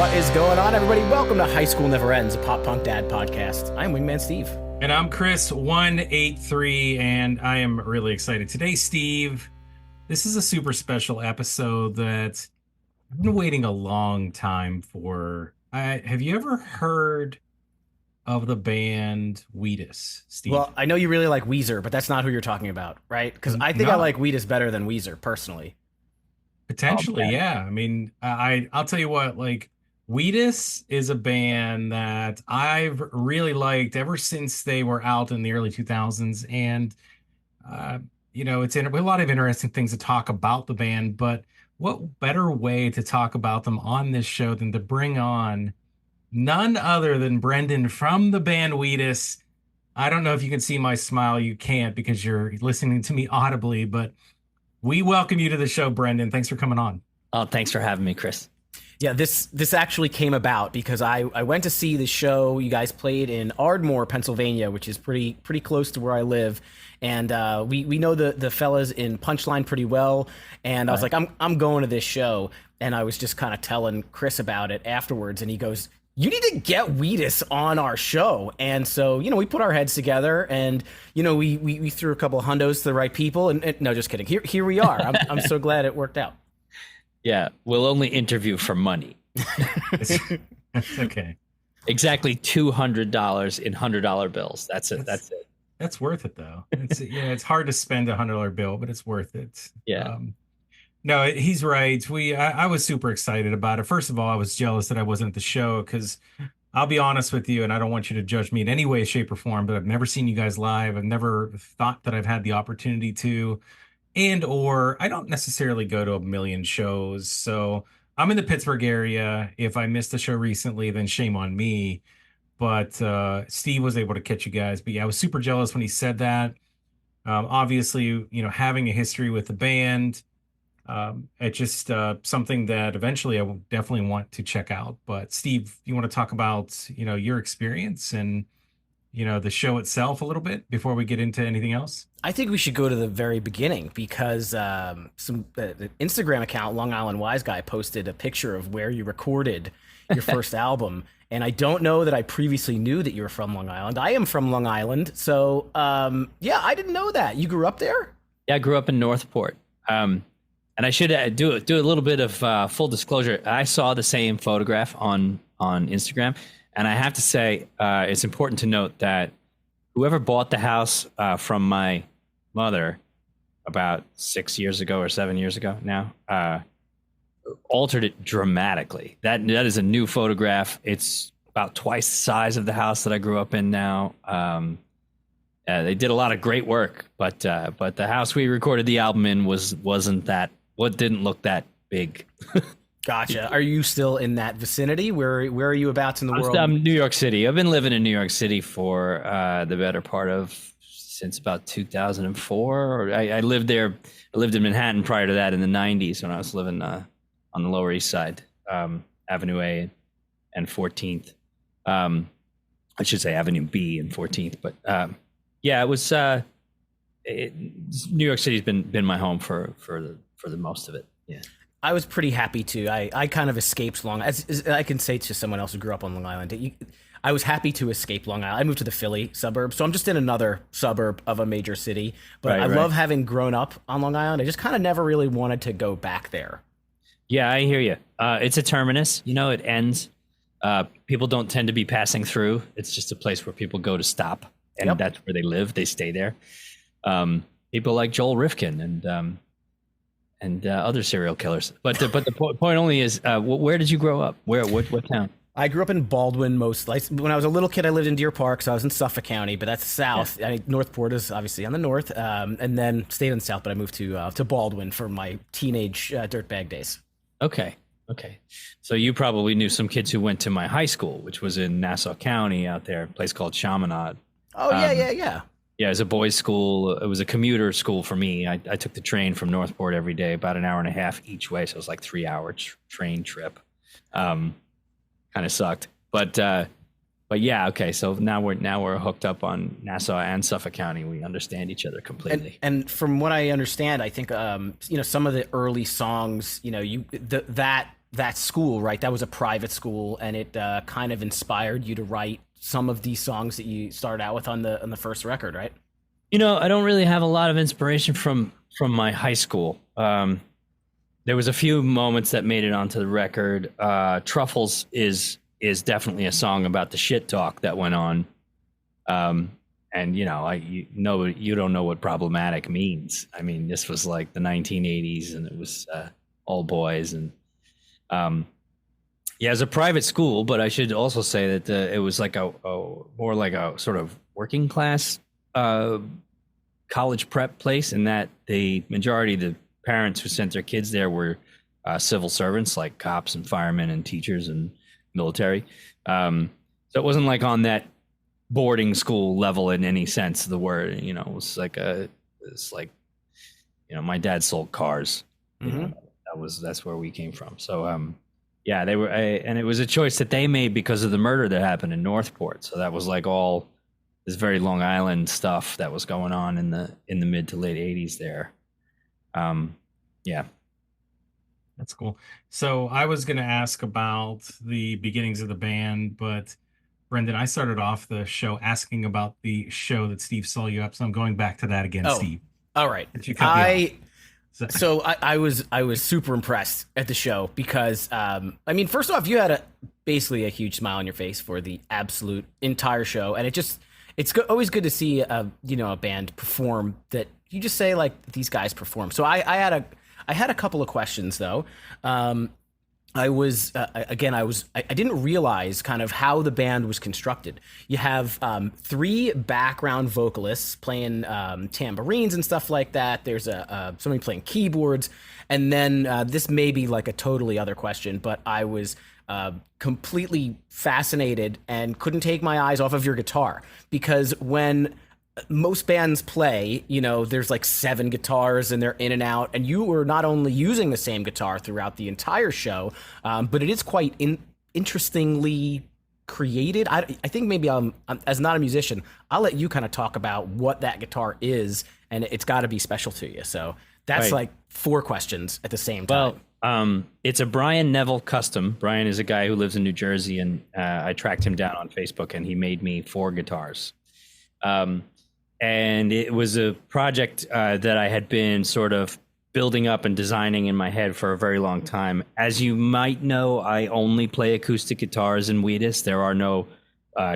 What is going on, everybody? Welcome to High School Never Ends, a pop punk dad podcast. I'm Wingman Steve. And I'm Chris183, and I am really excited. Today, Steve, this is a super special episode that I've been waiting a long time for. Have you ever heard of the band Wheatus, Steve? Well, I know you really like Weezer, but that's not who you're talking about, right? Because I think I like Wheatus better than Weezer, personally. Potentially, yeah. I mean, I'll tell you what, like, Wheatus is a band that I've really liked ever since they were out in the early 2000s. And, it's a lot of interesting things to talk about the band, but what better way to talk about them on this show than to bring on none other than Brendan from the band Wheatus. I don't know if you can see my smile. You can't because you're listening to me audibly, but we welcome you to the show, Brendan. Thanks for coming on. Oh, thanks for having me, Chris. Yeah, this actually came about because I went to see the show you guys played in Ardmore, Pennsylvania, which is pretty close to where I live, and we know the fellas in Punchline pretty well, and I was like, I'm going to this show, and I was just kind of telling Chris about it afterwards, and he goes, "You need to get Wheatus on our show." And so, we put our heads together and, we threw a couple of hundos to the right people. And no, just kidding. Here we are. I'm so glad it worked out. Yeah, we'll only interview for money. That's okay. Exactly $200 in $100 bills. That's it. That's worth it, though. It's hard to spend $100 bill, but it's worth it. Yeah. No, he's right. I was super excited about it. First of all, I was jealous that I wasn't at the show because I'll be honest with you, and I don't want you to judge me in any way, shape, or form, but I've never seen you guys live. I've never thought that I've had the opportunity to, or I don't necessarily go to a million shows. So I'm in the Pittsburgh area. If I missed a show recently, then shame on me. But Steve was able to catch you guys. But yeah, I was super jealous when he said that. Obviously, having a history with the band, it's just something that eventually I will definitely want to check out. But Steve, you want to talk about, your experience and, the show itself a little bit before we get into anything else? I think we should go to the very beginning because the Instagram account, Long Island Wise Guy, posted a picture of where you recorded your first album. And I don't know that I previously knew that you were from Long Island. I am from Long Island. So, I didn't know that. You grew up there? Yeah, I grew up in Northport. And I should do a little bit of full disclosure. I saw the same photograph on Instagram. And I have to say, it's important to note that whoever bought the house from my mother about 6 years ago or 7 years ago now, altered it dramatically. That is a new photograph. It's about twice the size of the house that I grew up in now. They did a lot of great work, but the house we recorded the album in didn't look that big. Gotcha. Are you still in that vicinity? Where are you abouts in the world? I'm New York City. I've been living in New York City for the better part of since about 2004. I lived there. I lived in Manhattan prior to that in the 90s when I was living on the Lower East Side, Avenue A and 14th. I should say Avenue B and 14th. But it was New York City's been my home for the most of it. Yeah. I was pretty happy too. I kind of escaped as I can say to someone else who grew up on Long Island. I was happy to escape Long Island. I moved to the Philly suburb, so I'm just in another suburb of a major city. But I love having grown up on Long Island. I just kind of never really wanted to go back there. Yeah, I hear you. It's a terminus. It ends. People don't tend to be passing through. It's just a place where people go to stop, and that's where they live. They stay there. People like Joel Rifkin and other serial killers. But the point only is, where did you grow up? What town? I grew up in Baldwin mostly. When I was a little kid, I lived in Deer Park, so I was in Suffolk County, but that's south. Yeah. Northport is obviously on the north, and then stayed in the south, but I moved to Baldwin for my teenage dirtbag days. Okay. So you probably knew some kids who went to my high school, which was in Nassau County out there, a place called Chaminade. Oh, yeah. Yeah, it was a boys' school. It was a commuter school for me. I took the train from Northport every day, about an hour and a half each way. So it was like 3 hour train trip. Kind of sucked, but yeah, okay. So now we're hooked up on Nassau and Suffolk County. We understand each other completely. And from what I understand, I think some of the early songs, that that school, right? That was a private school, and it kind of inspired you to write some of these songs that you started out with on the first record, right? You know, I don't really have a lot of inspiration from my high school. There was a few moments that made it onto the record. Truffles is definitely a song about the shit talk that went on. And you don't know what problematic means. I mean, this was like the 1980s, and it was all boys, and it was a private school. But I should also say that it was like a more like a sort of working class college prep place, in that the majority of the parents who sent their kids there were civil servants, like cops and firemen and teachers and military. So it wasn't like on that boarding school level in any sense of the word. You know, it's like my dad sold cars. Mm-hmm. You know, that's where we came from. So they were, and it was a choice that they made because of the murder that happened in Northport. So that was like all this very Long Island stuff that was going on in the mid to late 80s there. That's cool. So I was going to ask about the beginnings of the band, but Brendan, I started off the show asking about the show that Steve saw you up. So I'm going back to that again, Steve. All right. I was super impressed at the show because, first off, you had basically a huge smile on your face for the absolute entire show. And it's always good to see a band perform that you just say, like, these guys perform. So I had a couple of questions though. I didn't realize kind of how the band was constructed. You have 3 background vocalists playing tambourines and stuff like that. There's somebody playing keyboards, and then this may be like a totally other question, but I was completely fascinated and couldn't take my eyes off of your guitar, because when most bands play, there's like 7 guitars and they're in and out, and you were not only using the same guitar throughout the entire show, but it is quite interestingly created. I think maybe I'm, as not a musician, I'll let you kind of talk about what that guitar is, and it's got to be special to you. So that's right. Like 4 questions at the same time. Well, it's a Brian Neville custom. Brian is a guy who lives in New Jersey, and I tracked him down on Facebook, and he made me 4 guitars. And it was a project that I had been sort of building up and designing in my head for a very long time. As you might know, I only play acoustic guitars in Wheatus. There are no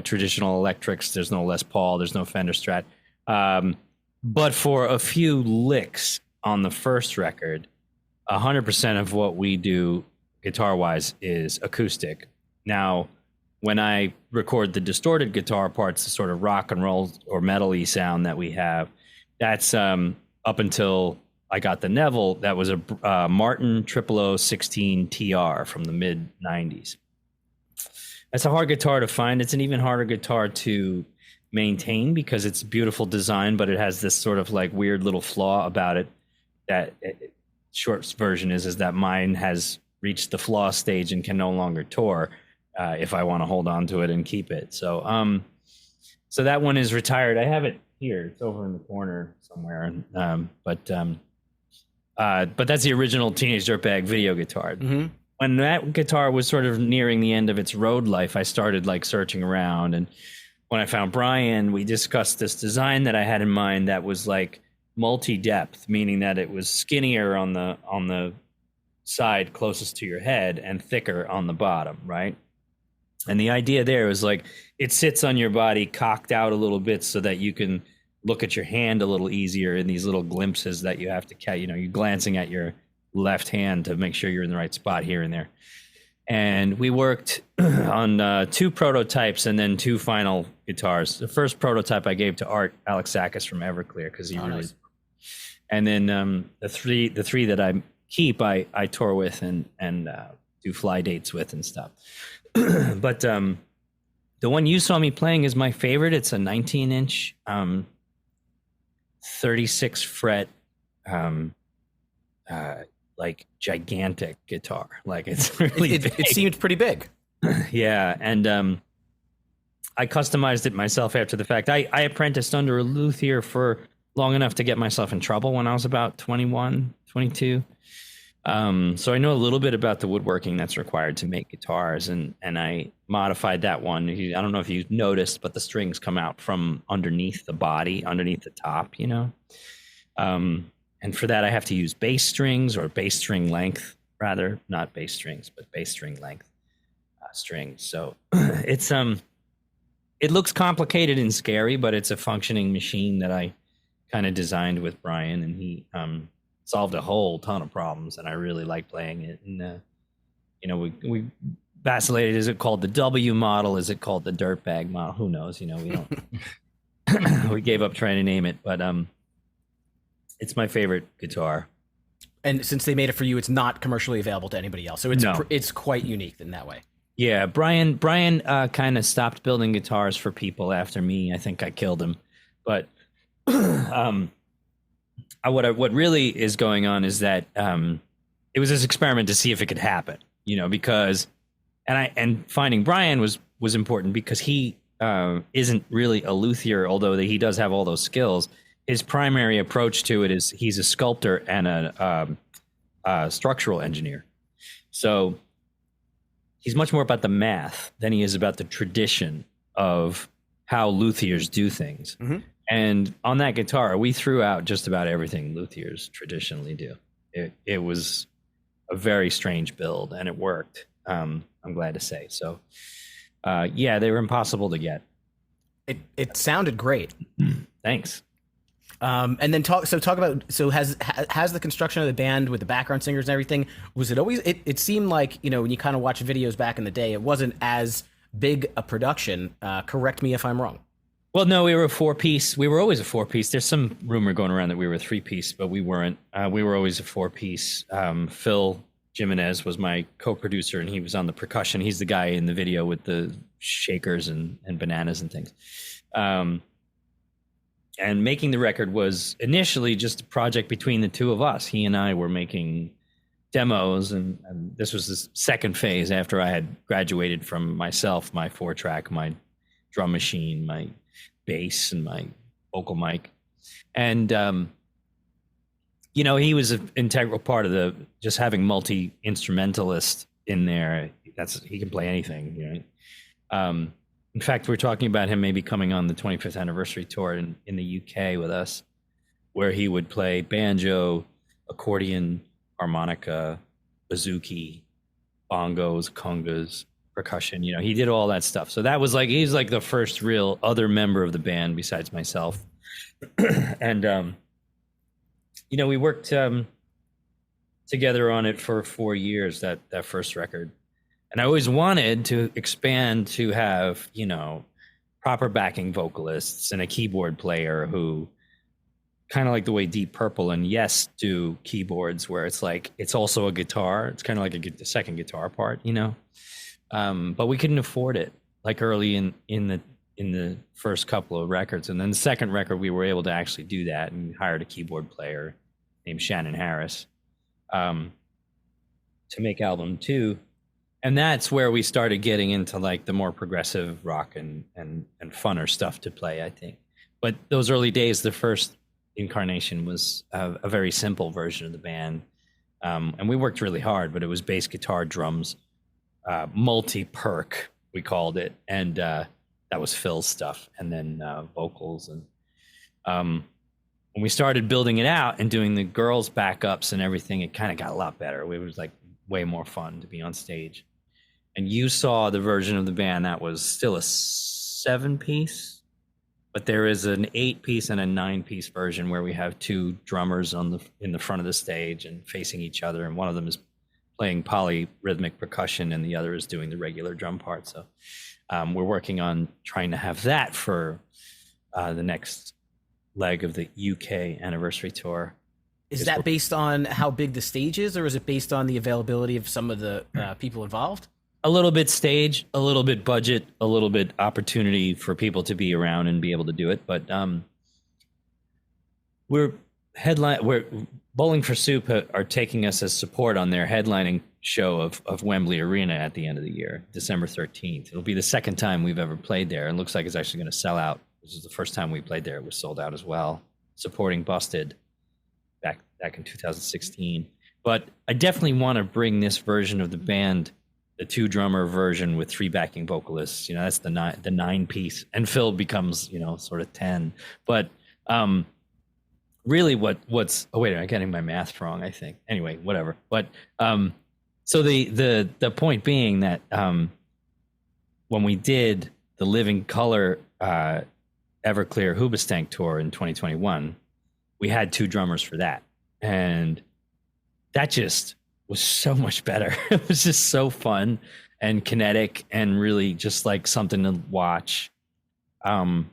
traditional electrics. There's no Les Paul. There's no Fender Strat. But for a few licks on the first record, 100% of what we do guitar-wise is acoustic. Now, when I record the distorted guitar parts, the sort of rock and roll or metal-y sound that we have, that's up until I got the Neville, that was a Martin 0016 TR from the mid-90s. That's a hard guitar to find. It's an even harder guitar to maintain because it's a beautiful design, but it has this sort of like weird little flaw about it. That short version is that mine has reached the flaw stage and can no longer tour. If I want to hold on to it and keep it. So that one is retired. I have it here. It's over in the corner somewhere. But that's the original Teenage Dirtbag video guitar. Mm-hmm. When that guitar was sort of nearing the end of its road life, I started like searching around. And when I found Brian, we discussed this design that I had in mind that was like multi-depth, meaning that it was skinnier on the side closest to your head and thicker on the bottom, right? And the idea there was like it sits on your body cocked out a little bit so that you can look at your hand a little easier in these little glimpses that you have to catch. You're glancing at your left hand to make sure you're in the right spot here and there. And we worked on 2 prototypes and then 2 final guitars. The first prototype I gave to Art Alexakis from Everclear because he really. Nice. And then the three that I keep, I tour with and do fly dates with and stuff. But the one you saw me playing is my favorite. It's a 19-inch, 36 fret, like gigantic guitar. Like it's really big. It seemed pretty big. Yeah, and I customized it myself after the fact. I apprenticed under a luthier for long enough to get myself in trouble when I was about 21, 22. So I know a little bit about the woodworking that's required to make guitars, and I modified that one. I don't know if you noticed, but the strings come out from underneath the body, underneath the top, you know. And for that, I have to use bass strings, or bass string length, rather, not bass strings, but bass string length strings. So it's it looks complicated and scary, but it's a functioning machine that I kind of designed with Brian, and he solved a whole ton of problems, and I really like playing it. And you know, we vacillated. Is it called the W model? Is it called the Dirtbag model? Who knows? You know, we don't. We gave up trying to name it, but it's my favorite guitar. And since they made it for you, it's not commercially available to anybody else. So it's quite unique in that way. Yeah, Brian kind of stopped building guitars for people after me. I think I killed him, but what really is going on is that it was this experiment to see if it could happen, you know, because and finding Brian was important because he isn't really a luthier, although he does have all those skills. His primary approach to it is he's a sculptor and a structural engineer. So he's much more about the math than he is about the tradition of how luthiers do things. Mm-hmm. And on that guitar, we threw out just about everything luthiers traditionally do. It was a very strange build, and it worked. I'm glad to say. So, yeah, they were impossible to get. It sounded great. Thanks. And then talk about has the construction of the band with the background singers and everything, was it always it seemed like, you know, when you kind of watch videos back in the day, it wasn't as big a production. Correct me if I'm wrong. Well, no, we were a 4-piece. We were always a 4-piece. There's some rumor going around that we were a 3-piece, but we weren't. We were always a 4-piece. Phil Jimenez was my co-producer, and he was on the percussion. He's the guy in the video with the shakers and bananas and things. And making the record was initially just a project between the two of us. He and I were making demos, and this was the second phase after I had graduated from myself, my 4-track, my drum machine, my bass, and my vocal mic. And, you know, he was an integral part of just having multi-instrumentalist in there. He can play anything, you know. In fact, we're talking about him maybe coming on the 25th anniversary tour in the UK with us, where he would play banjo, accordion, harmonica, bouzouki, bongos, congas, percussion. You know, he did all that stuff. So that was he's like the first real other member of the band besides myself. And, you know, we worked together on it for 4 years, that first record. And I always wanted to expand to have, you know, proper backing vocalists and a keyboard player who, kind of like the way Deep Purple and Yes do keyboards, where it's like it's also a guitar. It's kind of like a second guitar part, you know. But we couldn't afford it, like early in the first couple of records. And then the second record, we were able to actually do that and hired a keyboard player named Shannon Harris to make album 2. And that's where we started getting into like the more progressive rock and funner stuff to play, I think. But those early days, the first incarnation was a very simple version of the band. And we worked really hard, but it was bass, guitar, drums, multi-perk, we called it. And that was Phil's stuff. And then vocals. And when we started building it out and doing the girls' backups and everything, it kind of got a lot better. It was like way more fun to be on stage. And you saw the version of the band that was still a 7-piece, but there is an 8-piece and a 9-piece version where we have 2 drummers in the front of the stage and facing each other, and one of them is playing polyrhythmic percussion and the other is doing the regular drum part. So we're working on trying to have that for the next leg of the UK anniversary tour. Is that based on how big the stage is, or is it based on the availability of some of the people involved? A little bit stage, a little bit budget, a little bit opportunity for people to be around and be able to do it. But we're Bowling for Soup are taking us as support on their headlining show of Wembley Arena at the end of the year, December 13th. It'll be the second time we've ever played there. It looks like it's actually going to sell out. This is the first time we played there. It was sold out as well, supporting Busted back in 2016. But I definitely want to bring this version of the band, the 2-drummer version with 3 backing vocalists. That's the 9 piece, and Phil becomes sort of 10. But really, what's oh wait, I'm getting my math wrong, I think. Anyway, whatever. But so the point being that when we did the Living Color Everclear Hoobastank tour in 2021, we had 2 drummers for that, and that just was so much better. It was just so fun and kinetic and really just like something to watch. And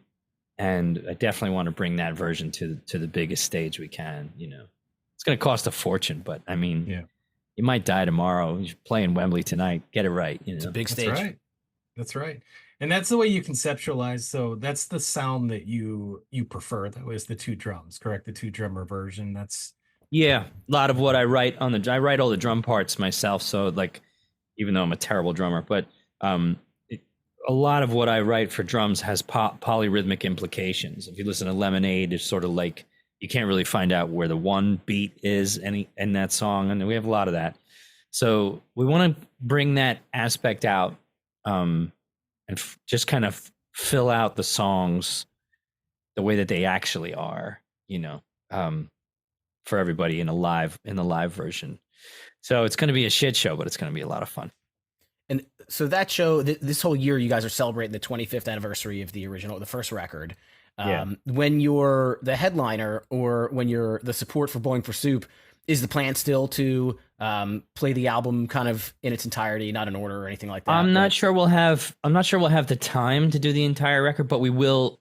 I definitely want to bring that version to the biggest stage we can. It's going to cost a fortune, but I mean, you might die tomorrow. You're playing Wembley tonight. Get it right. It's a big stage. That's right. That's right. And that's the way you conceptualize. So that's the sound that you prefer, though, is the 2 drums, correct? The 2-drummer version. That's a lot of what I write I write all the drum parts myself. So like, even though I'm a terrible drummer, but a lot of what I write for drums has polyrhythmic implications. If you listen to Lemonade, it's sort of like you can't really find out where the one beat is in that song, and we have a lot of that. So we want to bring that aspect out and just kind of fill out the songs the way that they actually are, for everybody in the live version. So it's going to be a shit show, but it's going to be a lot of fun. And so that show, this whole year, you guys are celebrating the 25th anniversary of the first record. When you're the headliner or when you're the support for Bowling for Soup, is the plan still to play the album kind of in its entirety, not in order or anything like that? I'm not sure we'll have the time to do the entire record, but we will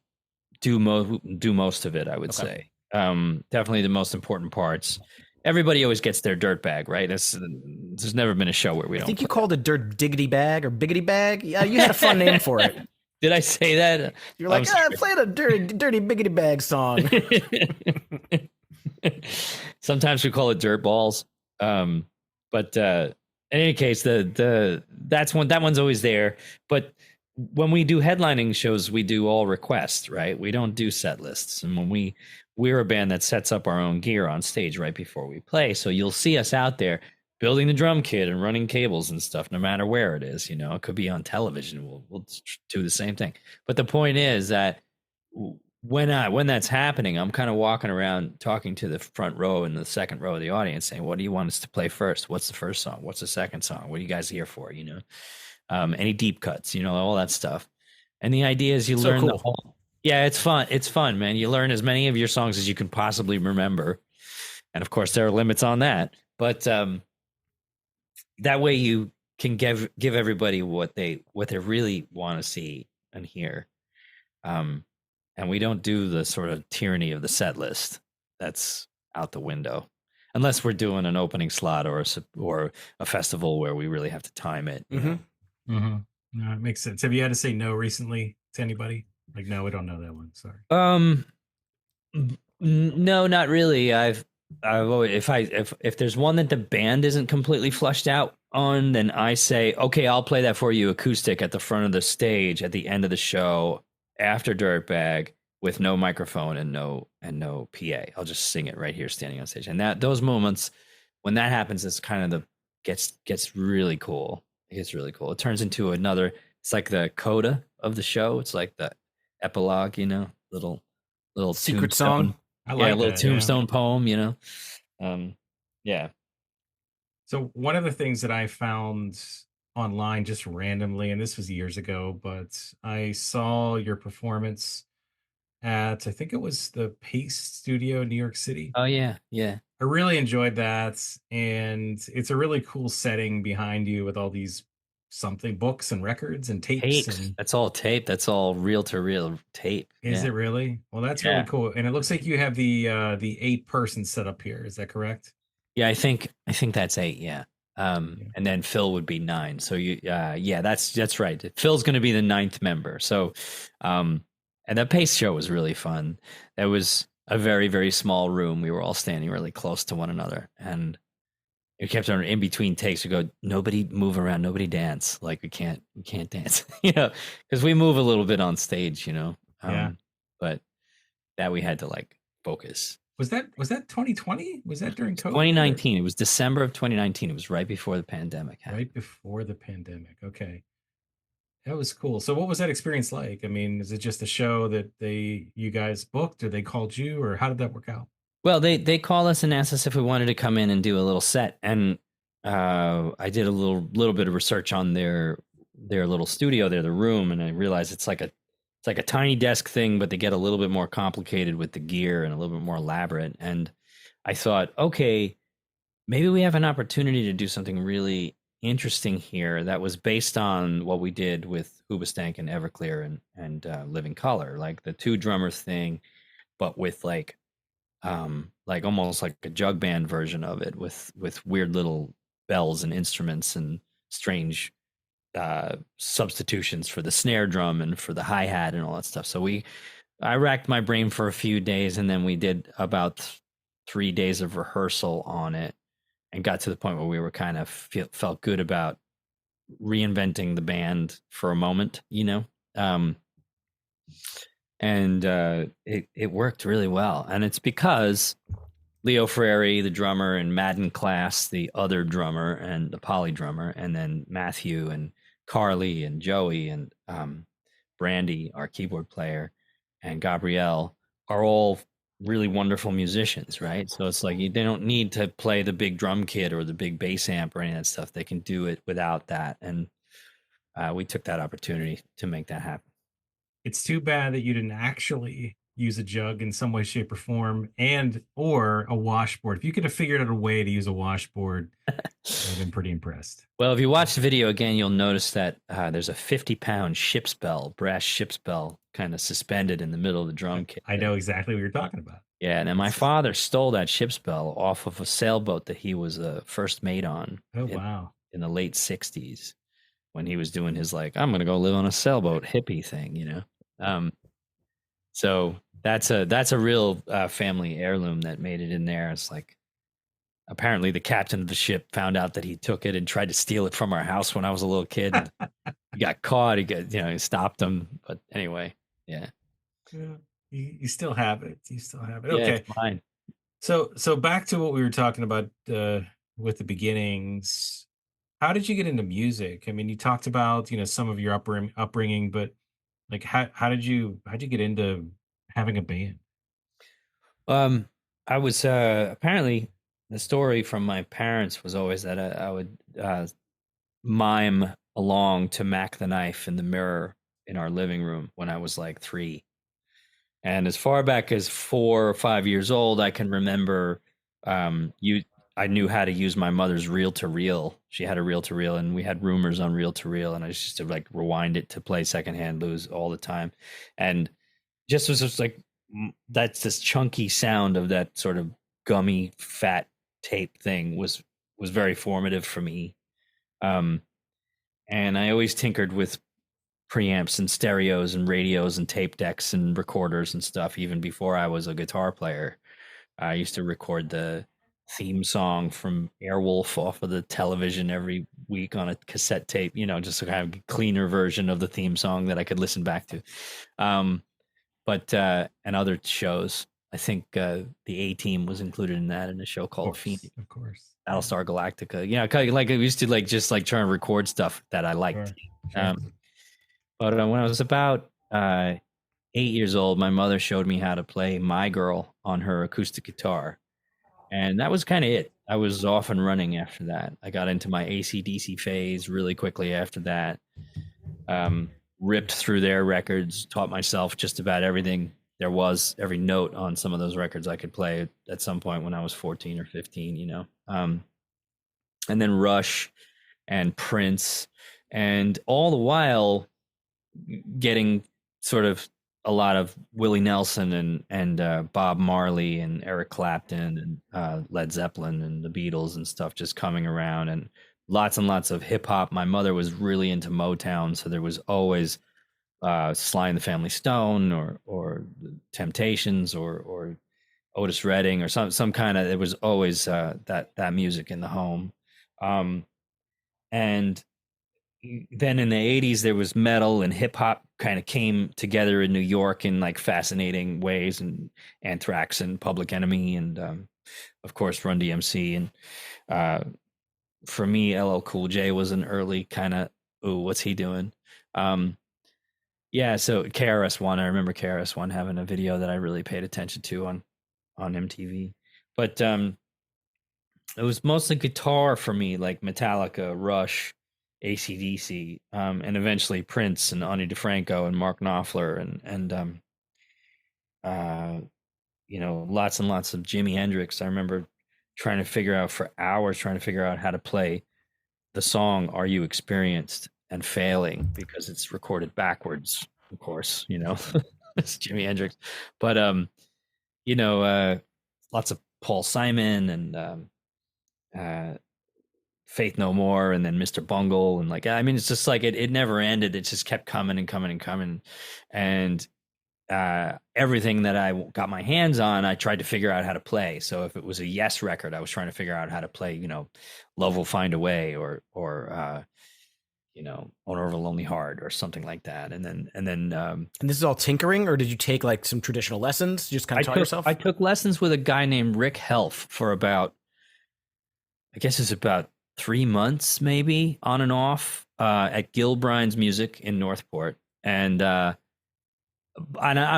do most of it, I would say. Definitely the most important parts. Everybody always gets their dirt bag, right? There's never been a show where we don't. I think you called it Dirt Diggity Bag or Biggity Bag. Yeah, you had a fun name for it. Did I say that? You're like, play the dirty Biggity Bag song. Sometimes we call it Dirt Balls. But in any case, that one's always there. But when we do headlining shows, we do all requests, right? We don't do set lists. And when we're a band that sets up our own gear on stage right before we play. So you'll see us out there building the drum kit and running cables and stuff, no matter where it is. It could be on television. We'll do the same thing. But the point is that when that's happening, I'm kind of walking around talking to the front row and the second row of the audience saying, what do you want us to play first? What's the first song? What's the second song? What are you guys here for? Any deep cuts, all that stuff. And the idea is you learn the whole. Yeah, it's fun. It's fun, man. You learn as many of your songs as you can possibly remember. And of course, there are limits on that. But that way you can give everybody what they really want to see and hear. And we don't do the sort of tyranny of the set list. That's out the window. Unless we're doing an opening slot or a festival where we really have to time it. Mm-hmm. Mm-hmm. No, it makes sense. Have you had to say no recently to anybody? Like, no, we don't know that one. Sorry. No, not really. I've always, if there's one that the band isn't completely flushed out on, then I say, okay, I'll play that for you acoustic at the front of the stage at the end of the show after Dirtbag with no microphone and no PA. I'll just sing it right here standing on stage. And those moments when that happens, it's kind of gets really cool. It gets really cool. It turns into it's like the coda of the show. It's like the epilogue, little secret song. I like a little tombstone poem, yeah. So one of the things that I found online just randomly, and this was years ago, but I saw your performance at, I think it was the Pace Studio in New York City. Oh yeah. I really enjoyed that, and it's a really cool setting behind you with all these books and records and tapes. And that's all tape. That's all reel-to-reel tape. Is it really? Well, that's really cool. And it looks like you have the 8-person setup here. Is that correct? Yeah, I think that's 8. Yeah. And then Phil would be 9. So that's right. Phil's going to be the 9th member. So, and the Pace show was really fun. It was a very, very small room. We were all standing really close to one another, and it kept on in between takes. We go, nobody move around, nobody dance. Like we can't dance, because we move a little bit on stage, Yeah. But that we had to like focus. was that 2020? Was that during COVID? 2019. It was December of 2019. It was right before the pandemic happened. Right before the pandemic. Okay. That was cool. So what was that experience like? I mean, is it just a show that you guys booked or they called you, or how did that work out? Well, they called us and asked us if we wanted to come in and do a little set, and I did a little bit of research on their little studio, their room, and I realized it's like a tiny desk thing, but they get a little bit more complicated with the gear and a little bit more elaborate. And I thought, okay, maybe we have an opportunity to do something really interesting here that was based on what we did with Hoobastank and Everclear and Living Color, like the two drummer thing, but with like almost like a jug band version of it with weird little bells and instruments and strange substitutions for the snare drum and for the hi-hat and all that stuff. So I racked my brain for a few days, and then we did about 3 days of rehearsal on it and got to the point where we were kind of felt good about reinventing the band for a moment, and it worked really well. And it's because Leo Ferrari, the drummer, and Madden Class, the other drummer and the poly drummer, and then Matthew and Carly and Joey and Brandy, our keyboard player, and Gabrielle are all really wonderful musicians, right? So it's like they don't need to play the big drum kit or the big bass amp or any of that stuff. They can do it without that. And we took that opportunity to make that happen. It's too bad that you didn't actually use a jug in some way, shape, or form, or a washboard. If you could have figured out a way to use a washboard, I'd have been pretty impressed. Well, if you watch the video again, you'll notice that there's a 50-pound ship's bell, brass ship's bell, kind of suspended in the middle of the drum kit. I know exactly what you're talking about. Yeah, and my father stole that ship's bell off of a sailboat that he was a first mate on. Oh, wow. In the late 60s, when he was doing his I'm going to go live on a sailboat hippie thing, So that's a real family heirloom that made it in there. It's like, apparently the captain of the ship found out that he took it and tried to steal it from our house when I was a little kid. He got caught. He stopped him. But anyway, yeah. You still have it. You still have it. Yeah, okay. it's fine. So back to what we were talking about with the beginnings. How did you get into music? I mean, you talked about some of your upbringing, but like how did you get into having a band? I was apparently, the story from my parents was always that I would mime along to Mac the Knife in the mirror in our living room when I was like 3. And as far back as 4 or 5 years old, I can remember I knew how to use my mother's reel-to-reel. She had a reel-to-reel, and we had Rumors on reel-to-reel, and I used to like rewind it to play Secondhand Blues all the time. And just was just like, that's this chunky sound of that sort of gummy fat tape thing was very formative for me. And I always tinkered with preamps and stereos and radios and tape decks and recorders and stuff even before I was a guitar player. I used to record the theme song from Airwolf off of the television every week on a cassette tape, just to kind of a cleaner version of the theme song that I could listen back to. But and other shows. I think the A-Team was included in that in a show called Phoenix. Of course. Battlestar Galactica. Kind of like I used to try and record stuff that I liked. Sure. But when I was about 8 years old, my mother showed me how to play My Girl on her acoustic guitar. And that was kind of it. I was off and running after that. I got into my AC/DC phase really quickly after that. Ripped through their records, taught myself just about everything there was, every note on some of those records I could play at some point when I was 14 or 15, And then Rush and Prince, and all the while getting sort of a lot of Willie Nelson and Bob Marley and Eric Clapton and Led Zeppelin and the Beatles and stuff just coming around, and lots of hip hop. My mother was really into Motown, so there was always Sly and the Family Stone or Temptations or Otis Redding or some kind of. There was always that music in the home, and then in the 80s there was metal and hip hop kind of came together in New York in like fascinating ways, and Anthrax and Public Enemy and of course Run DMC, and uh, for me LL Cool J was an early kind of, ooh, what's he doing? Um, yeah, so KRS-One, I remember KRS-One having a video that I really paid attention to on MTV. But it was mostly guitar for me, like Metallica, Rush, AC/DC, and eventually Prince and Ani DeFranco and Mark Knopfler and uh, lots and lots of Jimi Hendrix. I remember trying to figure out for hours, trying to figure out how to play the song "Are You Experienced" and failing because it's recorded backwards. Of course, it's Jimi Hendrix, but lots of Paul Simon and uh, Faith No More, and then Mr. Bungle, and like, I mean, it's just like it never ended. It just kept coming and coming and coming, and everything that I got my hands on, I tried to figure out how to play. So if it was a Yes record, I was trying to figure out how to play, Love Will Find a Way, or Owner of a Lonely Heart, or something like that. And then And this is all tinkering, or did you take like some traditional lessons? Just kind of taught yourself? I took lessons with a guy named Rick Helf for about, I guess it's about 3 months, maybe on and off, at Gil Brine's Music in Northport. And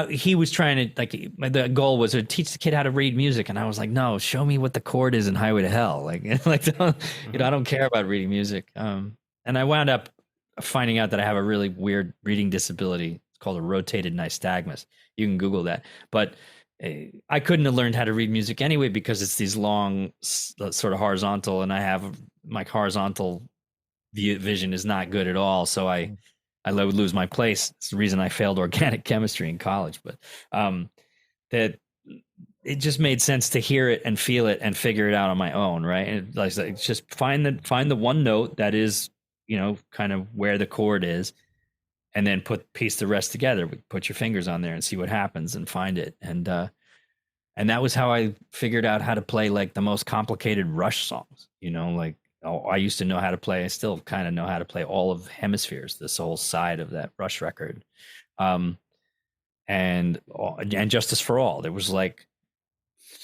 he was trying to, like, the goal was to teach the kid how to read music. And I was like, no, show me what the chord is in Highway to Hell. Like, I don't care about reading music. And I wound up finding out that I have a really weird reading disability. It's called a rotated nystagmus. You can Google that. But I couldn't have learned how to read music anyway because it's these long, sort of horizontal, and I have my horizontal vision is not good at all. So I would lose my place. It's the reason I failed organic chemistry in college. But that it just made sense to hear it and feel it and figure it out on my own, right? And like, just find the one note that is, kind of where the chord is, and then piece the rest together. Put your fingers on there and see what happens and find it. And that was how I figured out how to play like the most complicated Rush songs. Like, I used to know how to play. I still kind of know how to play all of Hemispheres, this whole side of that Rush record, and Justice for All. There was like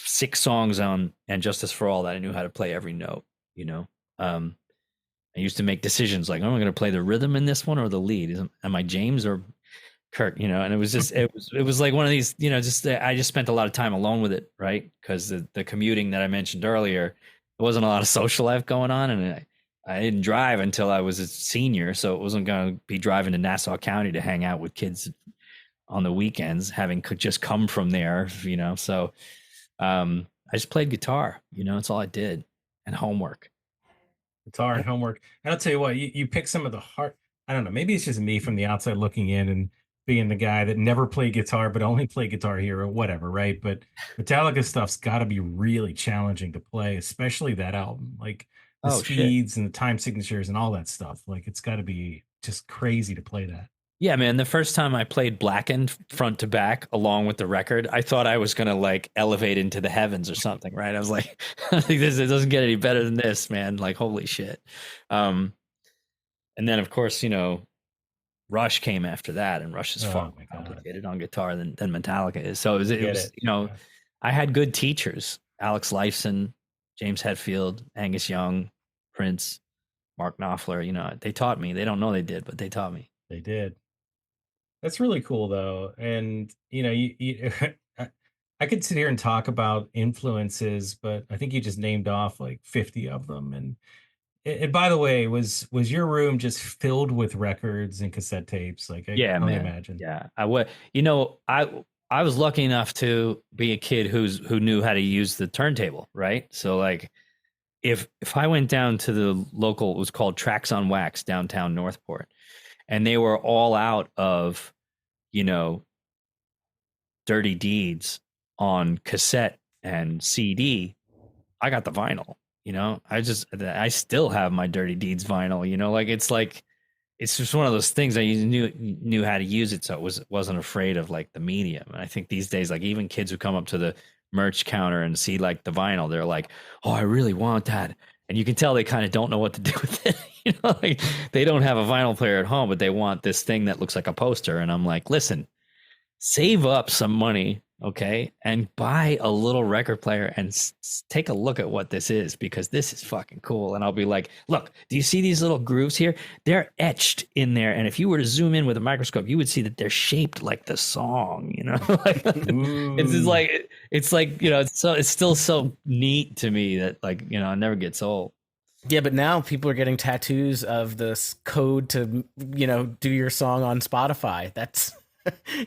6 songs on and Justice for All that I knew how to play every note. I used to make decisions like, am I going to play the rhythm in this one or the lead? Am I James or Kirk? And it was just it was like one of these, I just spent a lot of time alone with it, right? Because the commuting that I mentioned earlier, there wasn't a lot of social life going on, and I didn't drive until I was a senior, so it wasn't going to be driving to Nassau County to hang out with kids on the weekends, having just come from there, So I just played guitar, that's all I did, and homework. Guitar and homework. And I'll tell you what, you pick some of the hard, I don't know, maybe it's just me from the outside looking in and being the guy that never played guitar, but only played Guitar Hero, whatever, right? But Metallica stuff's got to be really challenging to play, especially that album. Like the speeds and the time signatures and all that stuff. Like, it's got to be just crazy to play that. Yeah, man. The first time I played Blackened front to back along with the record, I thought I was going to like elevate into the heavens or something, right? I was like, it doesn't get any better than this, man. Like, holy shit. And then, of course, Rush came after that, and Rush is far more complicated on guitar than Metallica is. So it was I had good teachers: Alex Lifeson, James Hetfield, Angus Young, Prince, Mark Knopfler. They taught me. They don't know they did, but they taught me. They did. That's really cool, though. And you I could sit here and talk about influences, but I think you just named off like 50 of them. And by the way, was your room just filled with records and cassette tapes? Like, I can only imagine. Yeah, I would. I was lucky enough to be a kid who knew how to use the turntable, right? So like, if I went down to the local, it was called Tracks on Wax downtown Northport, and they were all out of, Dirty Deeds on cassette and CD. I got the vinyl. I still have my Dirty Deeds vinyl. It's just one of those things that you knew how to use it, so it wasn't afraid of like the medium. And I think these days, like, even kids who come up to the merch counter and see like the vinyl, they're like, oh, I really want that. and you can tell they kind of don't know what to do with it. Like they don't have a vinyl player at home, but they want this thing that looks like a poster. And I'm like, listen, save up some money, okay, and buy a little record player and take a look at what this is, because this is fucking cool. And I'll be like, look, do you see these little grooves here? They're etched in there, and if you were to zoom in with a microscope, you would see that they're shaped like the song. Like, it's like it's still so neat to me that it never gets old. Yeah, but now people are getting tattoos of this code to do your song on Spotify. That's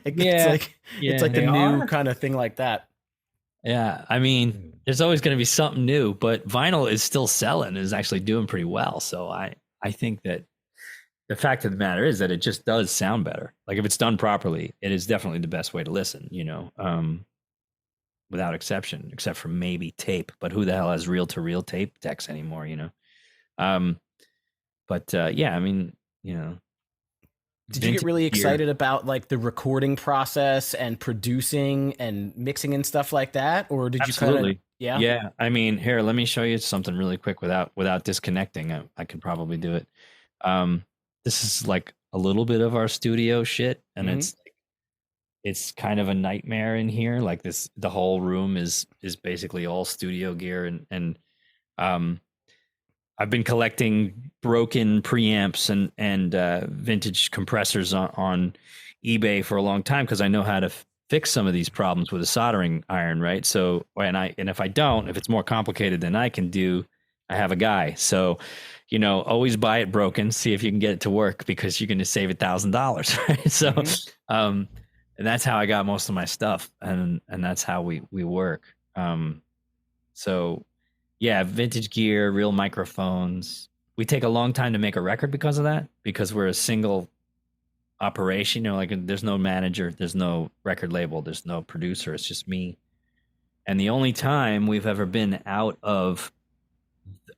it's like the new kind of thing like that. Yeah, I mean, there's always going to be something new, but vinyl is still selling, is actually doing pretty well. So I think that the fact of the matter is that it just does sound better. Like if it's done properly, it is definitely the best way to listen, without exception, except for maybe tape. But who the hell has reel-to-reel tape decks anymore, yeah, I mean, Did you get really excited about like the recording process and producing and mixing and stuff like that? Or did you kind of, Yeah. I mean, here, let me show you something really quick without disconnecting. I can probably do it. This is like a little bit of our studio shit. And it's kind of a nightmare in here. Like the whole room is basically all studio gear. And I've been collecting broken preamps and vintage compressors on eBay for a long time, because I know how to fix some of these problems with a soldering iron, right? So, and if it's more complicated than I can do, I have a guy. So, always buy it broken, see if you can get it to work, because you're going to save $1,000, right? So, and that's how I got most of my stuff, and that's how we work. So. Yeah, vintage gear, real microphones. We take a long time to make a record because of that, because we're a single operation. There's no manager, there's no record label, there's no producer. It's just me. And the only time we've ever been out of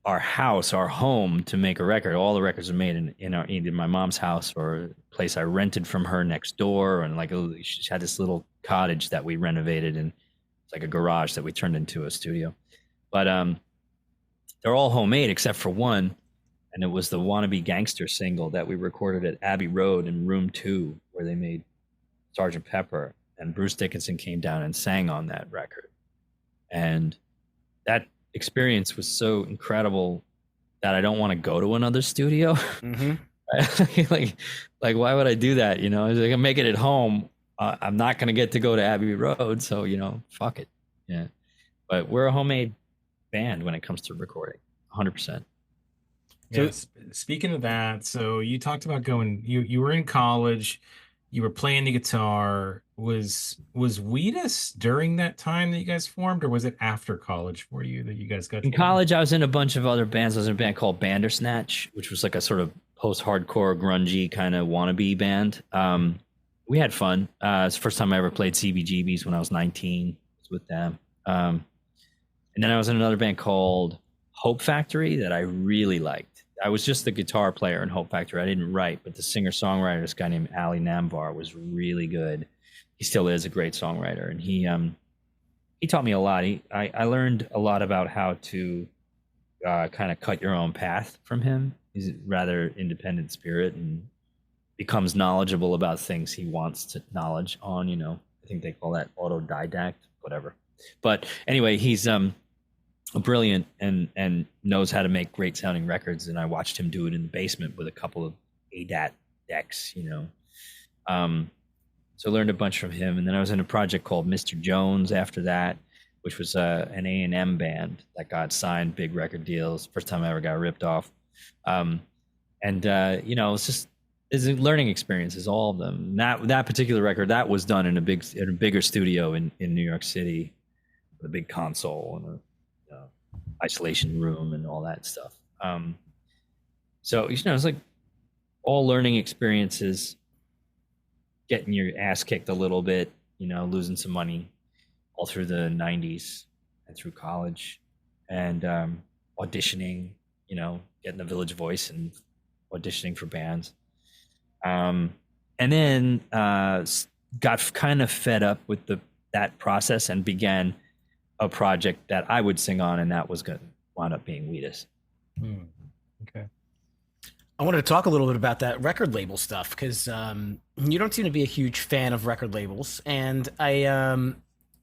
our house, our home, to make a record, all the records are made in either my mom's house or a place I rented from her next door. And she had this little cottage that we renovated, and it's like a garage that we turned into a studio. But they're all homemade except for one, and it was the Wannabe Gangster single that we recorded at Abbey Road in Room 2, where they made Sgt. Pepper, and Bruce Dickinson came down and sang on that record. And that experience was so incredible that I don't want to go to another studio. like why would I do that? I was like, I'm making it home. I'm not going to get to go to Abbey Road, so fuck it. Yeah, but we're a homemade band when it comes to recording, 100%. Yeah, speaking of that, so you talked about you were in college, you were playing the guitar. Was Wheatus during that time that you guys formed, or was it after college for you that you guys got in college? I was in a bunch of other bands. I was in a band called Bandersnatch, which was like a sort of post-hardcore grungy kind of wannabe band. We had fun. It's the first time I ever played CBGBs when I was 19. I was with them. And then I was in another band called Hope Factory that I really liked. I was just the guitar player in Hope Factory. I didn't write, but the singer-songwriter, this guy named Ali Namvar, was really good. He still is a great songwriter, and he taught me a lot. I learned a lot about how to kind of cut your own path from him. He's a rather independent spirit and becomes knowledgeable about things he wants to knowledge on. I think they call that autodidact, whatever. But anyway, he's brilliant and knows how to make great sounding records, and I watched him do it in the basement with a couple of ADAT decks, so I learned a bunch from him. And then I was in a project called Mr. Jones after that, which was an A&M band that got signed big record deals. First time I ever got ripped off. It's a learning experiences, all of them. That particular record, that was done in a bigger studio in New York City, with a big console and a isolation room and all that stuff. So it's like all learning experiences, getting your ass kicked a little bit, losing some money all through the 90s and through college, and auditioning, getting the Village Voice and auditioning for bands. And then got kind of fed up with that process and began a project that I would sing on, and that was going to wind up being Wheatus. Hmm. Okay. I wanted to talk a little bit about that record label stuff because you don't seem to be a huge fan of record labels, and I've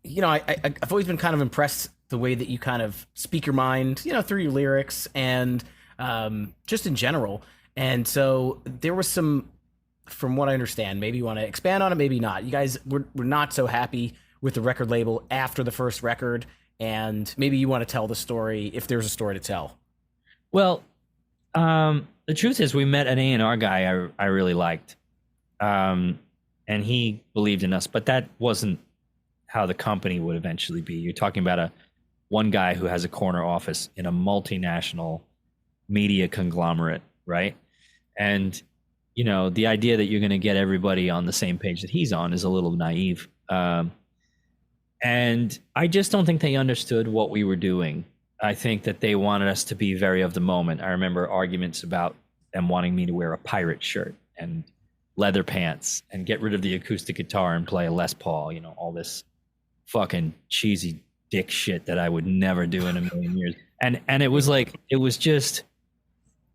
always been kind of impressed the way that you kind of speak your mind, through your lyrics and just in general. And so there was some, from what I understand, maybe you want to expand on it, maybe not. You guys were not so happy with the record label after the first record, and maybe you want to tell the story if there's a story to tell. Well, the truth is, we met an A&R guy I really liked, and he believed in us. But that wasn't how the company would eventually be. You're talking about one guy who has a corner office in a multinational media conglomerate, right? And the idea that you're going to get everybody on the same page that he's on is a little naive. And I just don't think they understood what we were doing. I think that they wanted us to be very of the moment. I remember arguments about them wanting me to wear a pirate shirt and leather pants and get rid of the acoustic guitar and play a Les Paul, all this fucking cheesy dick shit that I would never do in a million years. And it was like, it was just,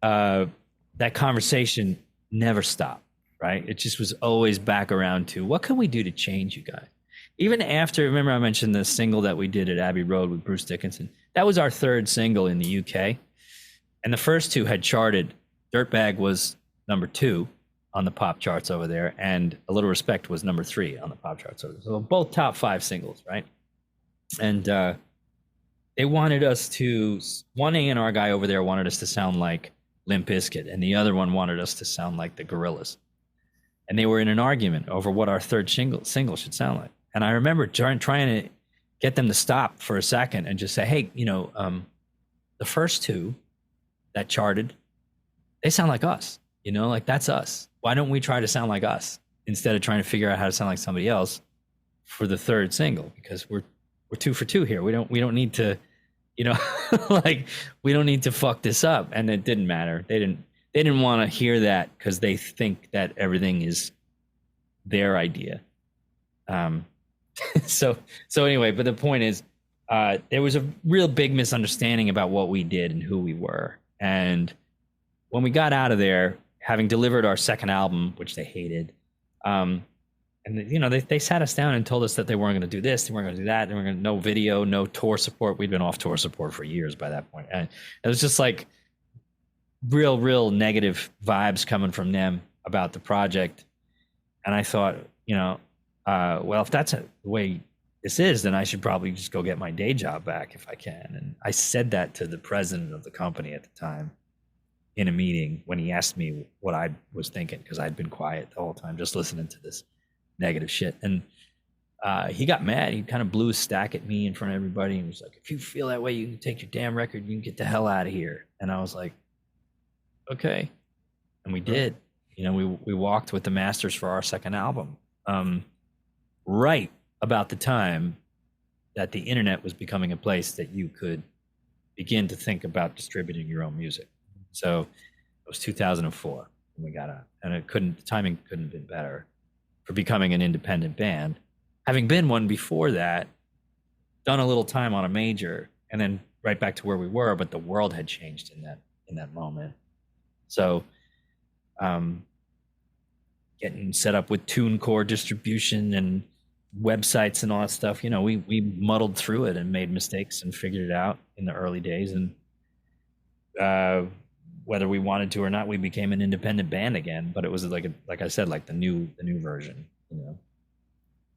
that conversation never stopped, right? It just was always back around to, what can we do to change you guys? Even after, remember I mentioned the single that we did at Abbey Road with Bruce Dickinson? That was our third single in the UK. And the first two had charted. Dirtbag was number 2 on the pop charts over there, and A Little Respect was number 3 on the pop charts over there. So both top 5 singles, right? And they wanted us to, one A&R guy over there wanted us to sound like Limp Bizkit, and the other one wanted us to sound like the Gorillaz. And they were in an argument over what our third single should sound like. And I remember trying to get them to stop for a second and just say, hey, the first 2 that charted, they sound like us, like that's us. Why don't we try to sound like us instead of trying to figure out how to sound like somebody else for the third single? Because we're 2 for 2 here. We don't need to, like we don't need to fuck this up. And it didn't matter. They didn't want to hear that because they think that everything is their idea. So anyway, but the point is, there was a real big misunderstanding about what we did and who we were. And when we got out of there, having delivered our second album, which they hated, and they sat us down and told us that they weren't going to do this, they weren't going to do that, they weren't going to, no video, no tour support. We'd been off tour support for years by that point. And it was just like real negative vibes coming from them about the project. And I thought, well, if that's the way this is, then I should probably just go get my day job back if I can. And I said that to the president of the company at the time in a meeting when he asked me what I was thinking, because I'd been quiet the whole time, just listening to this negative shit. And he got mad. He kind of blew a stack at me in front of everybody and was like, if you feel that way, you can take your damn record, you can get the hell out of here. And I was like, okay. And we did. We walked with the masters for our second album. Right about the time that the internet was becoming a place that you could begin to think about distributing your own music. So it was 2004 when we got out, and the timing couldn't have been better for becoming an independent band. Having been one before that, done a little time on a major, and then right back to where we were, but the world had changed in that moment. So, getting set up with TuneCore distribution and websites and all that stuff, we muddled through it and made mistakes and figured it out in the early days. And whether we wanted to or not, we became an independent band again. But it was like I said, like the new version,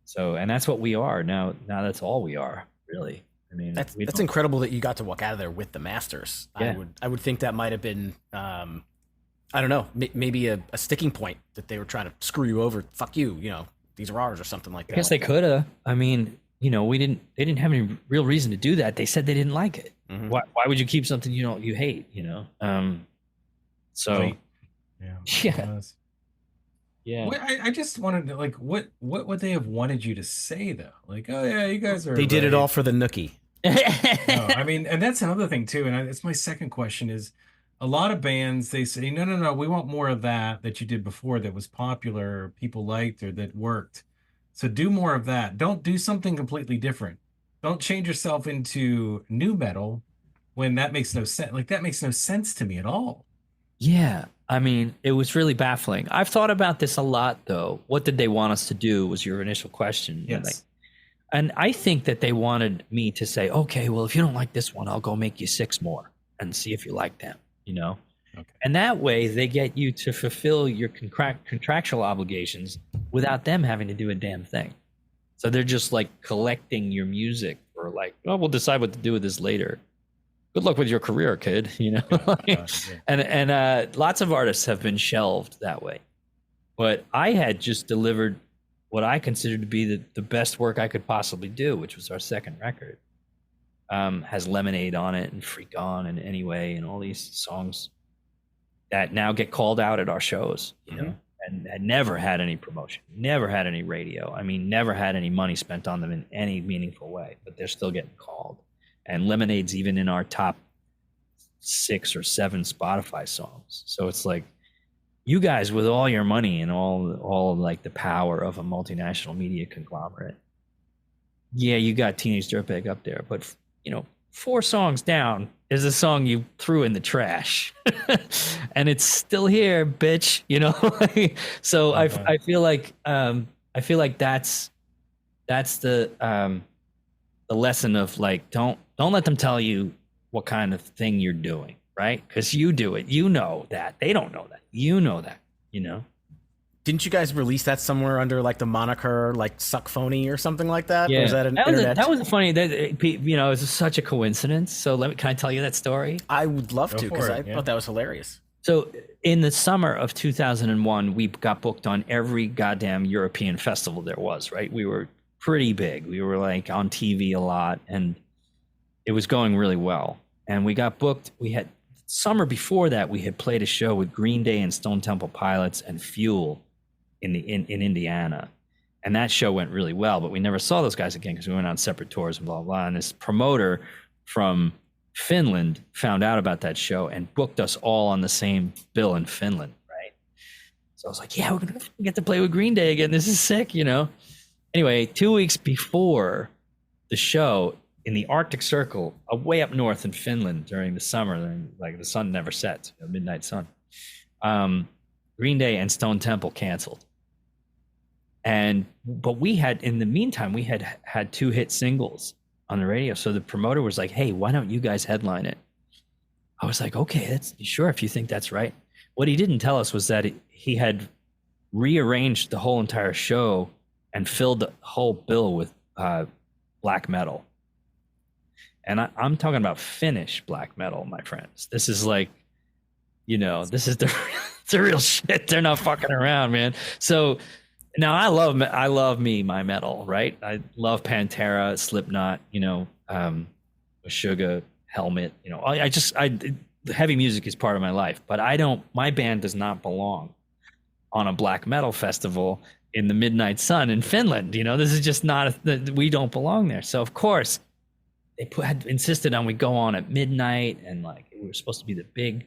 So, and that's what we are now. Now that's all we are, really. I mean, that's incredible that you got to walk out of there with the masters. Yeah. I would think that might have been, I don't know, maybe a sticking point that they were trying to screw you over. Fuck you, these are ours or something like that. I guess they could have. I mean, they didn't have any real reason to do that. They said they didn't like it. Mm-hmm. Why would you keep something you hate? So right. Yeah. I just wanted to, like, what would they have wanted you to say though? Like, oh yeah, you guys are. They did it all for the nookie. No, I mean, and that's another thing too. And it's my second question is, a lot of bands, they say, no, we want more of that you did before that was popular, people liked, or that worked. So do more of that. Don't do something completely different. Don't change yourself into new metal. when that makes no sense. Like that makes no sense to me at all. Yeah, I mean, it was really baffling. I've thought about this a lot, though. What did they want us to do? Was your initial question. Yes. And I think that they wanted me to say, okay, well, if you don't like this one, I'll go make you 6 more and see if you like them, you know? Okay. And that way they get you to fulfill your contractual obligations without them having to do a damn thing. So they're just like collecting your music for like, oh, we'll decide what to do with this later. Good luck with your career, kid, you know? Yeah. And lots of artists have been shelved that way. But I had just delivered what I considered to be the best work I could possibly do, which was our second record. Has Lemonade on it and Freak On and Anyway and all these songs that now get called out at our shows, you know, and never had any promotion, never had any radio. I mean, never had any money spent on them in any meaningful way, but they're still getting called. And Lemonade's even in our top 6 or 7 Spotify songs. So it's like, you guys with all your money and all like the power of a multinational media conglomerate. Yeah, you got Teenage Dirtbag up there, but you know, 4 songs down is a song you threw in the trash, and it's still here, bitch. You know, so I feel like that's the lesson of like don't let them tell you what kind of thing you're doing, right? Because you do it, you know that they don't know that, you know that, you know. Didn't you guys release that somewhere under like the moniker like Suck Phony or something like that? Yeah, or was that an internet? That was funny. That you know, it was such a coincidence. So can I tell you that story? I would love to because I yeah. thought that was hilarious. So in the summer of 2001, we got booked on every goddamn European festival there was. Right, we were pretty big. We were like on TV a lot, and it was going really well. And we got booked. We had summer before that, we had played a show with Green Day and Stone Temple Pilots and Fuel in Indiana, and that show went really well. But we never saw those guys again because we went on separate tours and blah blah blah. And this promoter from Finland found out about that show and booked us all on the same bill in Finland, right? So I was like, yeah, we're gonna get to play with Green Day again. This is sick, you know. Anyway, 2 weeks before the show, in the Arctic Circle, way up north in Finland during the summer, like the sun never sets, you know, midnight sun. Green Day and Stone Temple canceled. But we had, in the meantime, we had 2 hit singles on the radio. So the promoter was like, hey, why don't you guys headline it? I was like, okay, that's sure, if you think that's right. What he didn't tell us was that he had rearranged the whole entire show and filled the whole bill with black metal. And I'm talking about Finnish black metal, my friends. This is like, you know, this is the real shit. They're not fucking around, man. So now I love my metal, right? I love Pantera, Slipknot, you know, Meshuggah, Helmet, you know. Heavy music is part of my life, but my band does not belong on a black metal festival in the midnight sun in Finland. You know, this is just not, we don't belong there. So of course they had insisted on we go on at midnight, and like we were supposed to be the big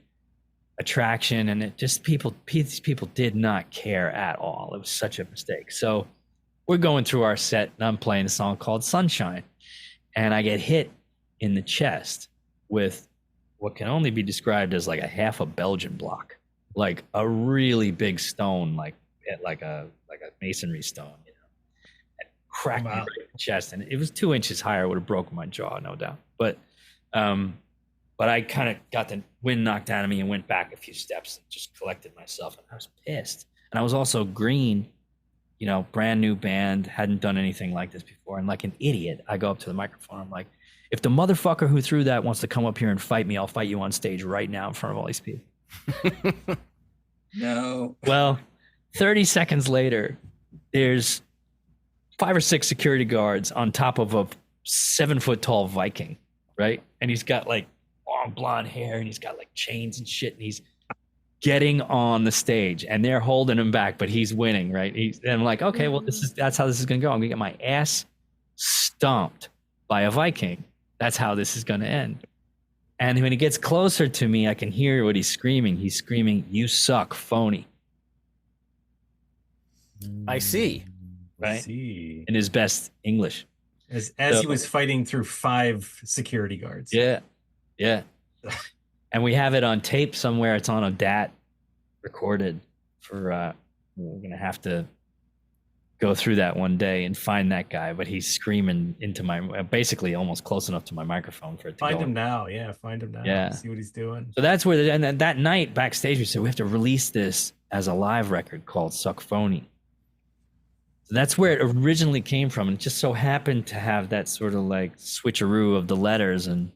attraction, and it just these people did not care at all. It was such a mistake. So we're going through our set, and I'm playing a song called Sunshine, and I get hit in the chest with what can only be described as like a half a Belgian block, like a really big stone, like a masonry stone, you know, and cracked me right in the chest, and it was 2 inches higher. Would have broken my jaw, no doubt. But I kind of got the wind knocked out of me and went back a few steps and just collected myself. And I was pissed. And I was also green, you know, brand new band, hadn't done anything like this before. And like an idiot, I go up to the microphone. I'm like, if the motherfucker who threw that wants to come up here and fight me, I'll fight you on stage right now in front of all these people. No. Well, 30 seconds later, there's 5 or 6 security guards on top of a 7-foot tall Viking, right? And he's got like long blonde hair, and he's got like chains and shit, and he's getting on the stage, and they're holding him back, but he's winning, right? And I'm like, okay, well, that's how this is gonna go. I'm gonna get my ass stomped by a Viking. That's how this is gonna end. And when he gets closer to me, I can hear what he's screaming. He's screaming, "You suck, phony." I see. Right? I see. In his best English. As he was fighting through 5 security guards. Yeah. Yeah. And we have it on tape somewhere. It's on a DAT recorded for, we're going to have to go through that one day and find that guy, but he's screaming into basically almost close enough to my microphone for it to Find go him now. Yeah, find him now. Yeah. See what he's doing. So that's where, and then that night backstage, we said, we have to release this as a live record called Suck Phony. So that's where it originally came from. And it just so happened to have that sort of like switcheroo of the letters, and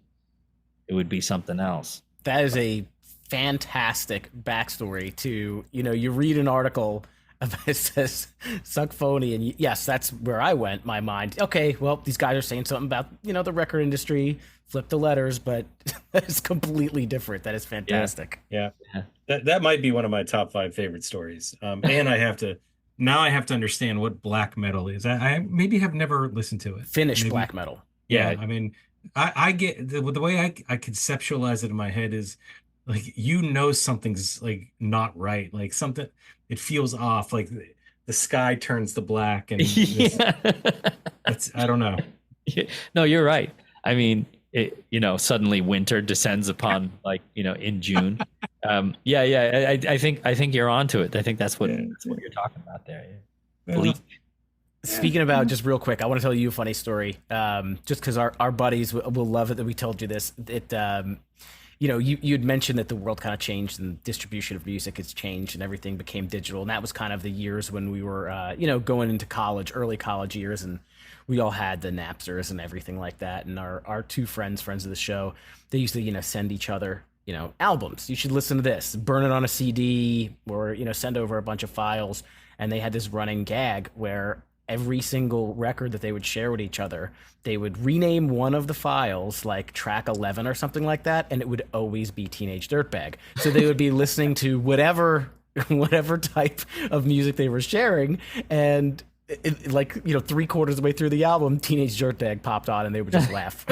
it would be something else. That is a fantastic backstory to, you read an article about it says Suck Phony, and yes, that's where I went, my mind. Okay, well, these guys are saying something about, the record industry, flip the letters, but it's completely different. That is fantastic. Yeah. That might be one of my top 5 favorite stories. And I have to understand what black metal is. I maybe have never listened to it. Finnish black metal. Yeah. I mean, I get the way I conceptualize it in my head is like, something's like not right. Like something, it feels off. Like the sky turns to black and I don't know. No, you're right. I mean, suddenly winter descends upon in June. I think you're onto it. I think that's what you're talking about there. Yeah. Bleak. Speaking about, just real quick, I want to tell you a funny story. Just because our buddies will love it that we told you this. You had mentioned that the world kind of changed and distribution of music has changed and everything became digital. And that was kind of the years when we were, going into college, early college years. And we all had the Napsters and everything like that. And our 2 friends of the show, they used to, send each other, albums. You should listen to this, burn it on a CD, or, send over a bunch of files. And they had this running gag where every single record that they would share with each other, they would rename one of the files like track 11 or something like that, and it would always be Teenage Dirtbag. So they would be listening to whatever type of music they were sharing, and like 3/4 of the way through the album, Teenage Dirtbag popped on, and they would just laugh.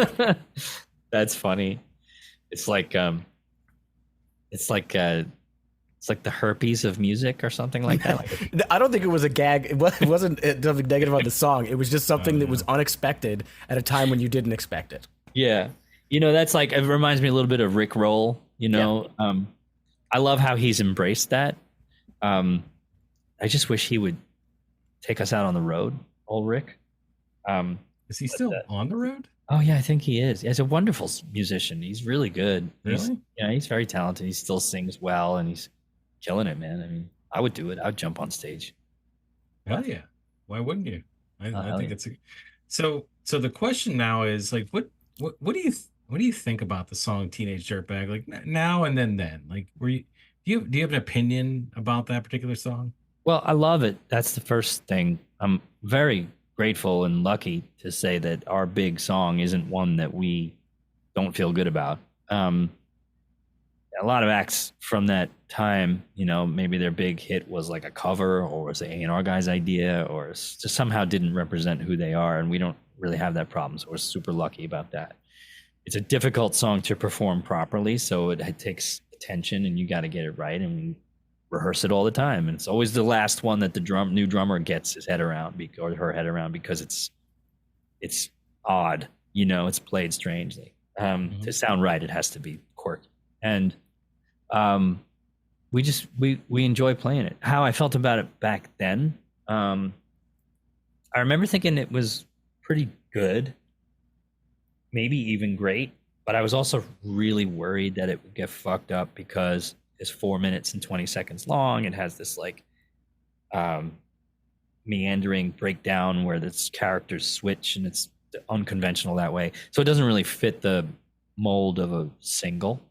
That's funny. It's like it's like the herpes of music or something like that. I don't think it was a gag. It wasn't nothing negative on the song. It was just something that was unexpected at a time when you didn't expect it. Yeah. That's like, it reminds me a little bit of Rick Roll, I love how he's embraced that. I just wish he would take us out on the road, old Rick. Is he still on the road? Oh yeah, I think he is. He's a wonderful musician. He's really good. Really? He's very talented. He still sings well, and he's killing it, man. I mean, I would do it. I would jump on stage. Hell yeah. Why wouldn't you? I think it's so the question now is like, what do you think about the song Teenage Dirtbag? Like now and then? Like, do you have an opinion about that particular song? Well, I love it. That's the first thing. I'm very grateful and lucky to say that our big song isn't one that we don't feel good about. A lot of acts from that time, maybe their big hit was like a cover, or was the A&R guy's idea, or just somehow didn't represent who they are, and we don't really have that problem, so we're super lucky about that. It's a difficult song to perform properly, so it takes attention, and you got to get it right, and we rehearse it all the time, and it's always the last one that the new drummer gets his head around, or her head around, because it's odd, it's played strangely. To sound right, it has to be quirky, and we enjoy playing it. How I felt about it back then, I remember thinking it was pretty good, maybe even great, but I was also really worried that it would get fucked up because it's 4 minutes and 20 seconds long. It has this like meandering breakdown where the characters switch, and it's unconventional that way, so it doesn't really fit the mold of a single,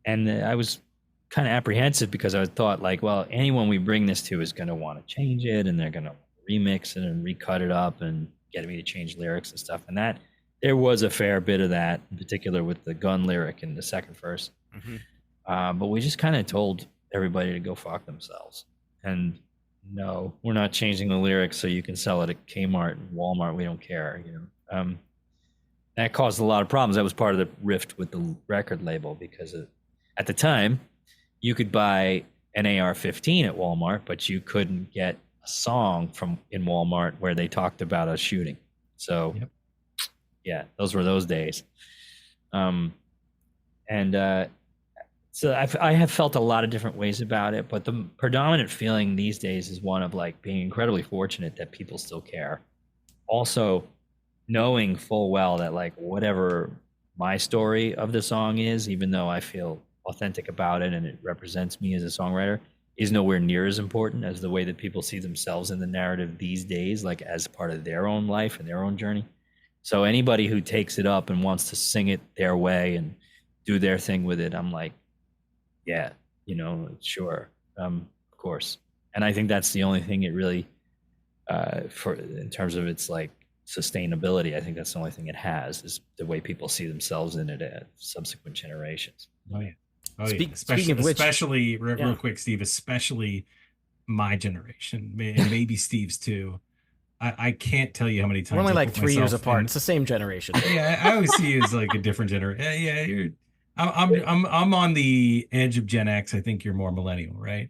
and I was kind of apprehensive because I thought like, well, anyone we bring this to is going to want to change it, and they're going to remix it and recut it up and get me to change lyrics and stuff. And that there was a fair bit of that, in particular with the gun lyric in the second verse. But we just kind of told everybody to go fuck themselves. And no, we're not changing the lyrics so you can sell it at Kmart and Walmart. We don't care, That caused a lot of problems. That was part of the rift with the record label, because at the time, you could buy an AR-15 at Walmart, but you couldn't get a song in Walmart where they talked about a shooting. So Yeah, those were those days. Um, and so I have felt a lot of different ways about it, but the predominant feeling these days is one of like being incredibly fortunate that people still care. Also, knowing full well that like whatever my story of the song is, even though I feel authentic about it and it represents me as a songwriter, is nowhere near as important as the way that people see themselves in the narrative these days, like as part of their own life and their own journey. So anybody who takes it up and wants to sing it their way and do their thing with it, I'm like, yeah, sure, of course. And I think that's the only thing it really, for in terms of its like sustainability, I think that's the only thing it has is the way people see themselves in it at subsequent generations. Oh yeah. Oh yeah. Speaking of which, Especially yeah. real quick, Steve, especially my generation, and maybe Steve's too. I can't tell you how many times we're only I like put 3 years myself apart. in- It's the same generation. Yeah, I always see you as like a different generation. Yeah, I'm on the edge of Gen X. I think you're more millennial, right?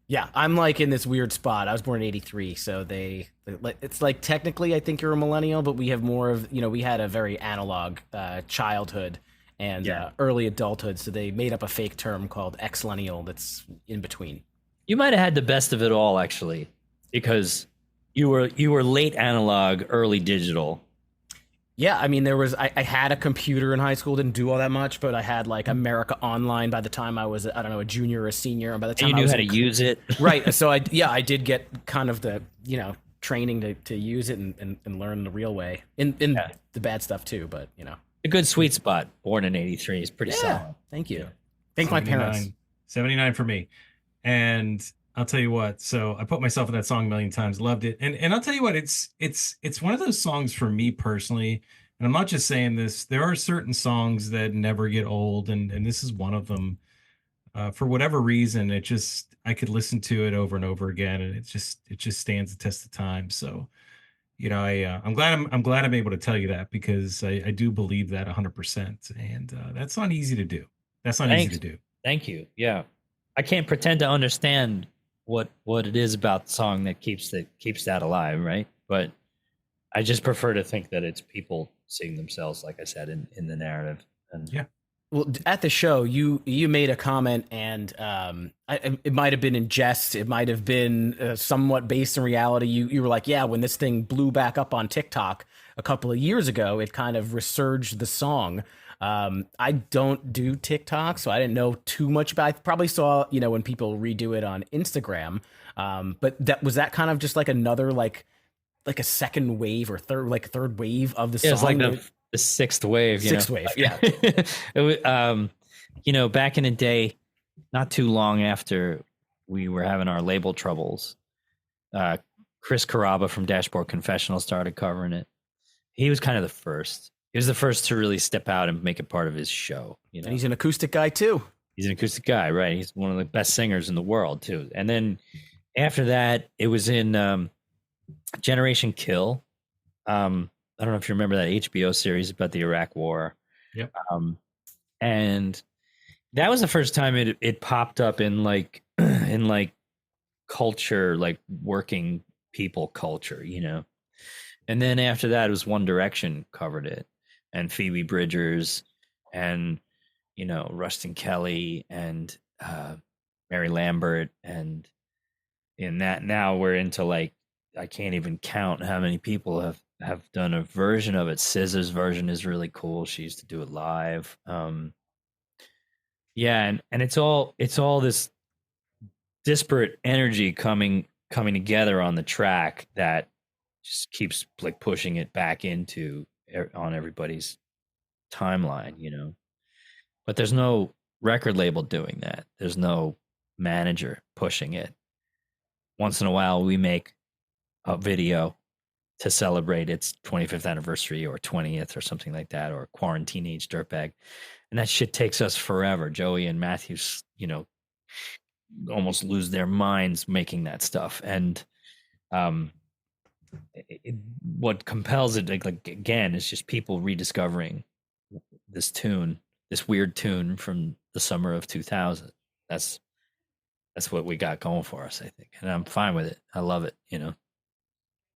Yeah, I'm like in this weird spot. I was born in '83, so it's like technically I think you're a millennial, but we have more of we had a very analog childhood and early adulthood, so they made up a fake term called Xlennial that's in between. You might have had the best of it all, actually, because you were late analog, early digital. Yeah, I mean, I had a computer in high school, didn't do all that much, but I had like America Online by the time I was, I don't know, a junior or a senior. And by the time you I knew was how to use it. Right. So I did get kind of the, training to use it and learn the real way in the bad stuff too. But, A good sweet spot. Born in '83 is pretty solid. Thank you. Thank my parents. 79 for me. And I'll tell you what, so I put myself in that song a million times, loved it. And I'll tell you what, it's one of those songs for me personally, and I'm not just saying this, there are certain songs that never get old, and this is one of them. For whatever reason, I could listen to it over and over again, and it just stands the test of time. So, I'm glad I'm able to tell you that because I do believe that 100%. And that's not easy to do. That's not easy to do. Thank you. Yeah. I can't pretend to understand what it is about the song that keeps that alive, right? But I just prefer to think that it's people seeing themselves, like I said, in the narrative. And yeah. Well, at the show, you made a comment, and it might have been in jest, it might have been somewhat based in reality. You were like, yeah, when this thing blew back up on TikTok a couple of years ago, it kind of resurged the song. I don't do TikTok, so I didn't know too much about it. I probably saw, when people redo it on Instagram. But that kind of just like another like a second wave or third wave of the song. It's like the sixth wave. Sixth wave, yeah. Back in the day, not too long after we were having our label troubles, Chris Carrabba from Dashboard Confessional started covering it. He was kind of the first. He was the first to really step out and make it part of his show. And he's an acoustic guy too. He's an acoustic guy, right? He's one of the best singers in the world too. And then after that, it was in Generation Kill. I don't know if you remember that HBO series about the Iraq War. Yep. And that was the first time it popped up in like culture, like working people culture, And then after that, it was One Direction covered it, and Phoebe Bridgers, and Rustin Kelly, and Mary Lambert, and in that now we're into like I can't even count how many people have done a version of it. SZA's version is really cool. She used to do it live. Yeah, and it's all this disparate energy coming together on the track that just keeps like pushing it back into on everybody's timeline, But there's no record label doing that. There's no manager pushing it. Once in a while, we make a video to celebrate its 25th anniversary or 20th or something like that, or Teenage Dirtbag. And that shit takes us forever. Joey and Matthews, almost lose their minds making that stuff. And what compels it, like again, is just people rediscovering this tune, this weird tune from the summer of 2000. That's what we got going for us, I think. And I'm fine with it. I love it,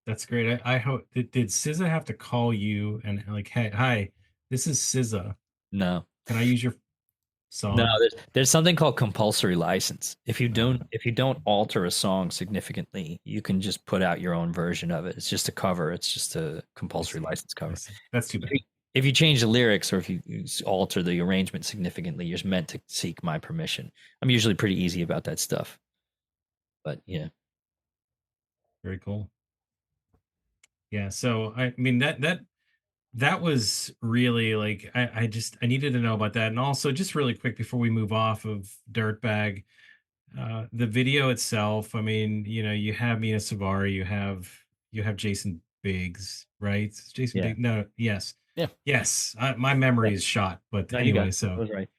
That's great. I hope did SZA have to call you and like, hey, hi, this is SZA. No. Can I use your No, song? there's something called compulsory license. If you don't alter a song significantly, you can just put out your own version of it. It's just a cover. It's just a compulsory license I cover. see. That's too bad. If you change the lyrics or if you alter the arrangement significantly, you're meant to seek my permission. I'm usually pretty easy about that stuff. But yeah. Very cool. Yeah. So I mean that was really like I needed to know about that. And also just really quick before we move off of Dirtbag, the video itself, I mean, you have Mina Savari, you have Jason Biggs, right? Jason Yeah. Biggs. No, yes. Yeah. Yes. My memory is shot, but No, you got anyway, it. so That was right.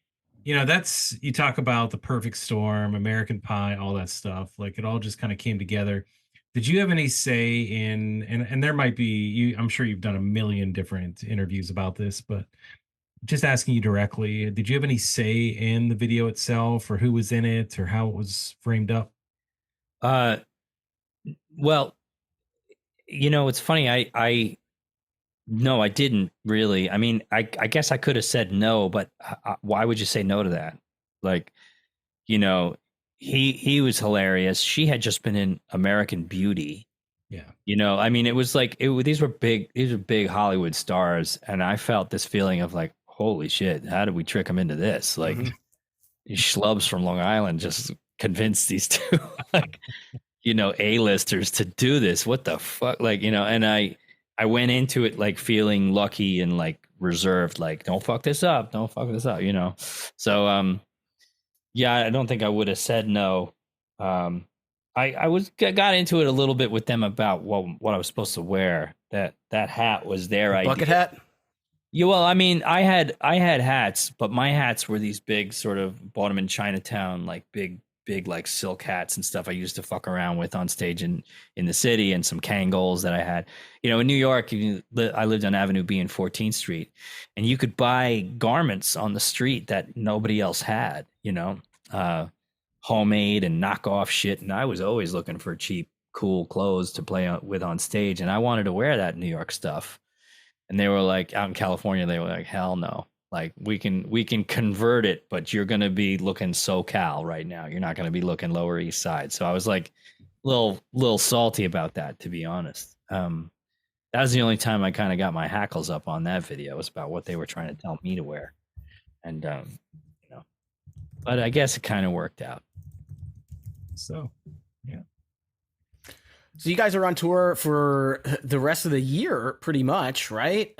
you talk about the perfect storm, American Pie, all that stuff. Like it all just kind of came together. Did you have any say in, and there might be I'm sure you've done a million different interviews about this, but just asking you directly, did you have any say in the video itself or who was in it or how it was framed up? Uh well, it's funny. I no, I didn't really. I mean, I guess I could have said no, but why would you say no to that? Like, you know, he was hilarious. She had just been in American Beauty. Yeah. I mean, it was like these were big Hollywood stars, and I felt this feeling of like, holy shit, how did we trick them into this? Like, Mhm. these schlubs from Long Island just convinced these two, like, A-listers to do this. What the fuck? Like, and I went into it like feeling lucky and like reserved, like, don't fuck this up, So yeah, I don't think I would have said no. I got into it a little bit with them about what I was supposed to wear. That hat was their idea. Bucket hat. Yeah, well, I mean, I had hats, but my hats were these big sort of bought them in Chinatown, like big like silk hats and stuff I used to fuck around with on stage in the city, and some Kangols that I had. In New York, I lived on Avenue B and 14th Street, and you could buy garments on the street that nobody else had, homemade and knockoff shit. And I was always looking for cheap, cool clothes to play with on stage, and I wanted to wear that New York stuff. And they were like, out in California, they were like, hell no. Like, we can convert it, but you're going to be looking SoCal right now. You're not going to be looking Lower East Side. So I was like a little salty about that, to be honest. That was the only time I kind of got my hackles up on that video. It was about what they were trying to tell me to wear. And, but I guess it kind of worked out. So, yeah. So you guys are on tour for the rest of the year, pretty much, right?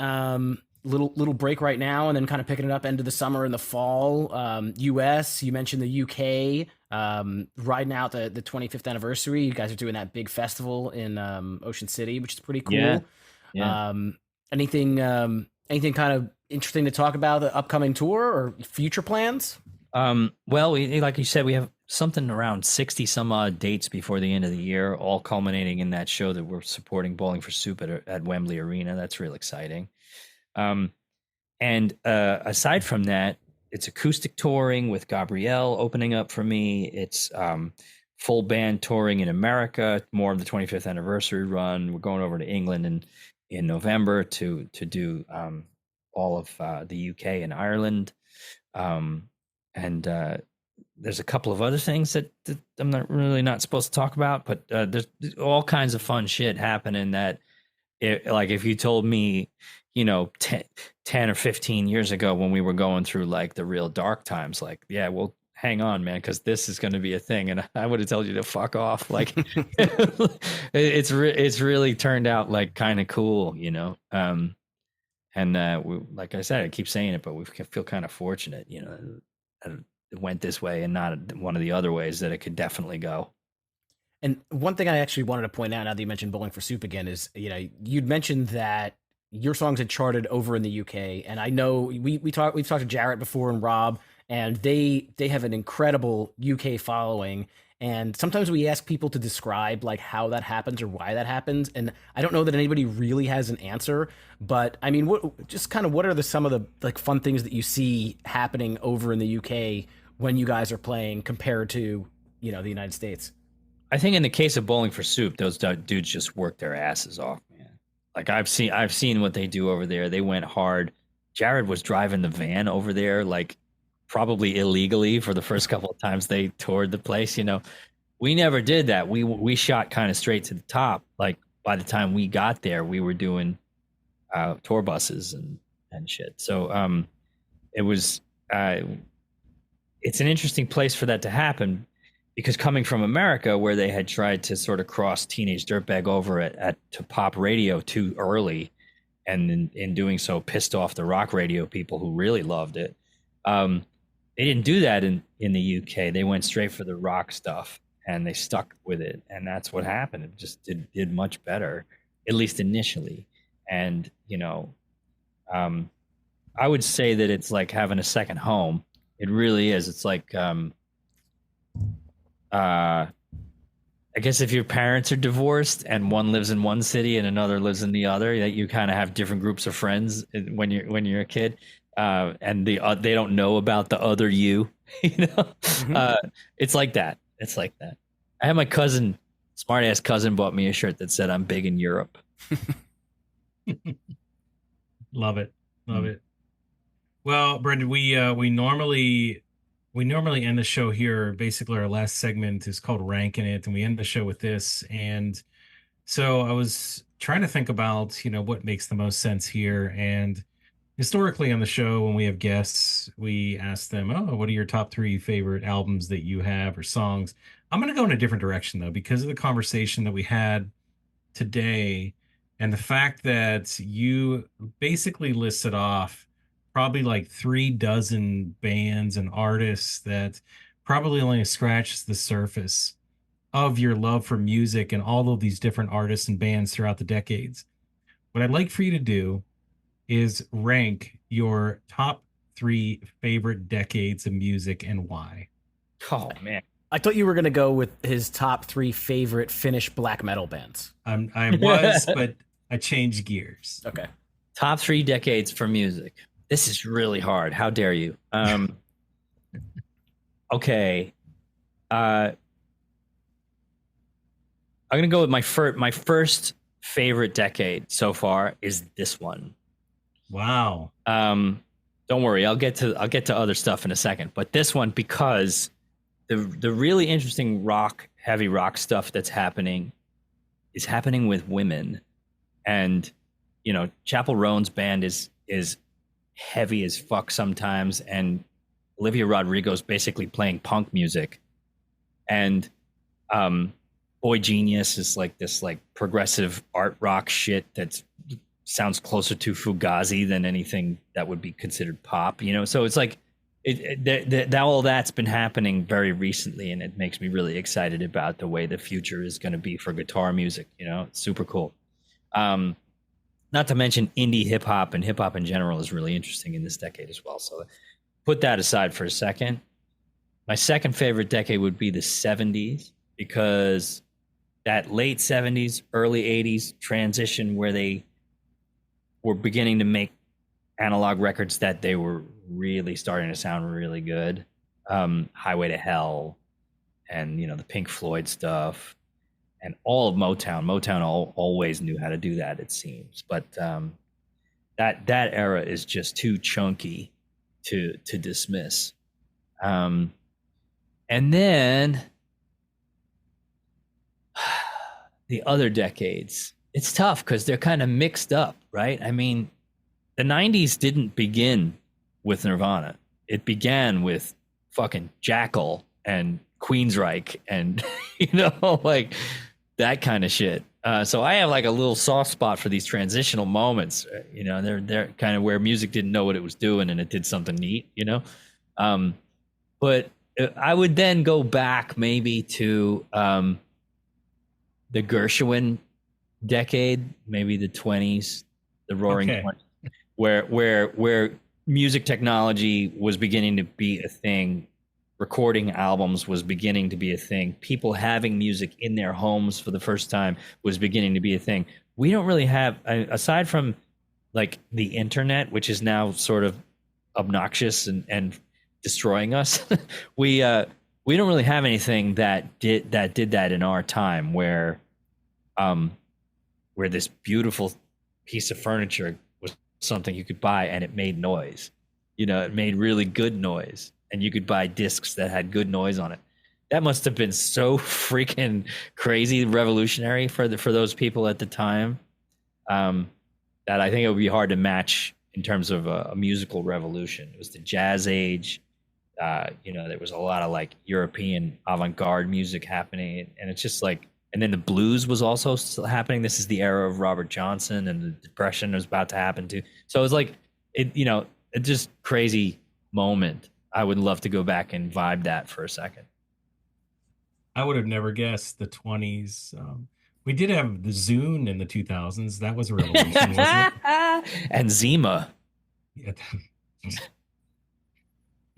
Little break right now, and then kind of picking it up end of the summer and the fall. U.S. You mentioned the U.K. Riding out the 25th anniversary. You guys are doing that big festival in Ocean City, which is pretty cool. Yeah. Anything kind of interesting to talk about the upcoming tour or future plans? Well, like you said, we have something around 60 some odd dates before the end of the year, all culminating in that show that we're supporting, Bowling for Soup at Wembley Arena. That's real exciting. And aside from that, it's acoustic touring with Gabrielle opening up for me. It's full band touring in America, more of the 25th anniversary run. We're going over to England in November to do all of the UK and Ireland. And there's a couple of other things that I'm not supposed to talk about, but there's all kinds of fun shit happening that, like, if you told me, 10 or 15 years ago when we were going through like the real dark times, like, yeah, well, hang on, man, because this is going to be a thing, and I would have told you to fuck off. Like, it's really turned out like kind of cool, and like I said, I keep saying it, but we feel kind of fortunate, it went this way and not one of the other ways that it could definitely go. And one thing I actually wanted to point out, now that you mentioned Bowling for Soup again, is you'd mentioned that your songs had charted over in the UK, and I know we've talked to Jarrett before and Rob, and they have an incredible UK following. And sometimes we ask people to describe like how that happens or why that happens, and I don't know that anybody really has an answer. But I mean, what are some of the like fun things that you see happening over in the UK when you guys are playing compared to the United States? I think in the case of Bowling for Soup, those dudes just worked their asses off, man. Like I've seen what they do over there. They went hard. Jared was driving the van over there, like probably illegally for the first couple of times they toured the place. You know, we never did that. We shot kind of straight to the top. Like by the time we got there, we were doing tour buses and shit. So it was it's an interesting place for that to happen. Because coming from America, where they had tried to sort of cross Teenage Dirtbag over to pop radio too early, and in doing so pissed off the rock radio people who really loved it. They didn't do that in the UK. They went straight for the rock stuff, and they stuck with it, and that's what happened. It just did much better, at least initially. And you know, I would say that it's like having a second home. It really is. It's like I guess if your parents are divorced and one lives in one city and another lives in the other, that you kind of have different groups of friends when you're a kid, and they don't know about the other you. You know, it's like that. It's like that. I had my cousin, smart ass cousin, bought me a shirt that said "I'm big in Europe." Love it. Well, Brendan, we normally end the show here. Basically, our last segment is called Ranking It, and we end the show with this. And so I was trying to think about, you know, what makes the most sense here. And historically on the show, when we have guests, we ask them, oh, what are your top 3 favorite albums that you have or songs? I'm going to go in a different direction, though, because of the conversation that we had today and the fact that you basically listed off probably like 3 dozen bands and artists that probably only scratches the surface of your love for music and all of these different artists and bands throughout the decades. What I'd like for you to do is rank your top 3 favorite decades of music and why. Oh man, I thought you were going to go with his top 3 favorite Finnish black metal bands. I was, but I changed gears. Okay. Top 3 decades for music. This is really hard. How dare you? Okay. I'm going to go with my first favorite decade so far is this one. Wow. Don't worry. I'll get to other stuff in a second, but this one, because the really interesting heavy rock stuff that's happening is happening with women. And, you know, Chappell Roan's band is heavy as fuck sometimes, and Olivia Rodrigo's basically playing punk music, and Boy Genius is like this like progressive art rock shit that sounds closer to Fugazi than anything that would be considered pop, you know. So it's like all that's been happening very recently, and it makes me really excited about the way the future is going to be for guitar music. You know, it's super cool. Not to mention indie hip hop, and hip hop in general is really interesting in this decade as well. So put that aside for a second. My second favorite decade would be the 70s, because that late 70s, early 80s transition where they were beginning to make analog records that they were really starting to sound really good. Highway to Hell and, you know, the Pink Floyd stuff. And all of Motown. Motown always knew how to do that, it seems. But that era is just too chunky to dismiss. And then the other decades, it's tough because they're kind of mixed up, right? I mean, the 90s didn't begin with Nirvana. It began with fucking Jackal and Queensryche and, you know, like that kind of shit. So I have like a little soft spot for these transitional moments. You know, they're kind of where music didn't know what it was doing and it did something neat, you know? But I would then go back maybe to the Gershwin decade, maybe the 20s, the Roaring 20s, where music technology was beginning to be a thing. Recording albums was beginning to be a thing. People having music in their homes for the first time was beginning to be a thing. We don't really have, aside from like the internet, which is now sort of obnoxious and destroying us, we we don't really have anything that did that in our time where this beautiful piece of furniture was something you could buy and it made noise. It made really good noise, and you could buy discs that had good noise on it. That must have been so freaking crazy revolutionary for those people at the time, that I think it would be hard to match in terms of a musical revolution. It was the jazz age. There was a lot of like European avant-garde music happening, and it's just like, and then the blues was also still happening. This is the era of Robert Johnson, and the Depression was about to happen too. So it was like, it's just crazy moment. I would love to go back and vibe that for a second. I would have never guessed the 20s. We did have the Zune in the 2000s. That was a revolution, wasn't it? And Zima. Yeah.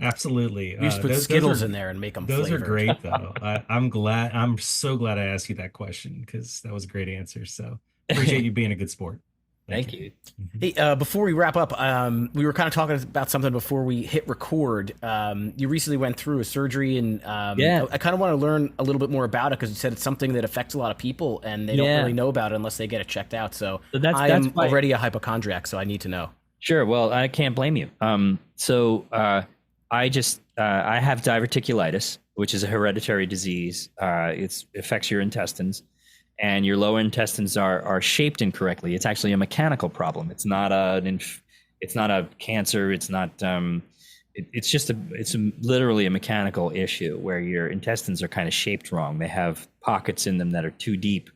Absolutely. We just put Skittles in there and make them Those flavored. are great, though. I'm so glad I asked you that question, because that was a great answer. So appreciate you being a good sport. Thank you. Hey, before we wrap up, we were kind of talking about something before we hit record. You recently went through a surgery, and I kind of want to learn a little bit more about it, because you said it's something that affects a lot of people, and they don't really know about it unless they get it checked out. So I am already a hypochondriac, so I need to know. Sure. Well, I can't blame you. I have diverticulitis, which is a hereditary disease. It affects your intestines, and your lower intestines are shaped incorrectly. It's actually a mechanical problem. It's not a cancer. It's not. It's literally a mechanical issue where your intestines are kind of shaped wrong. They have pockets in them that are too deep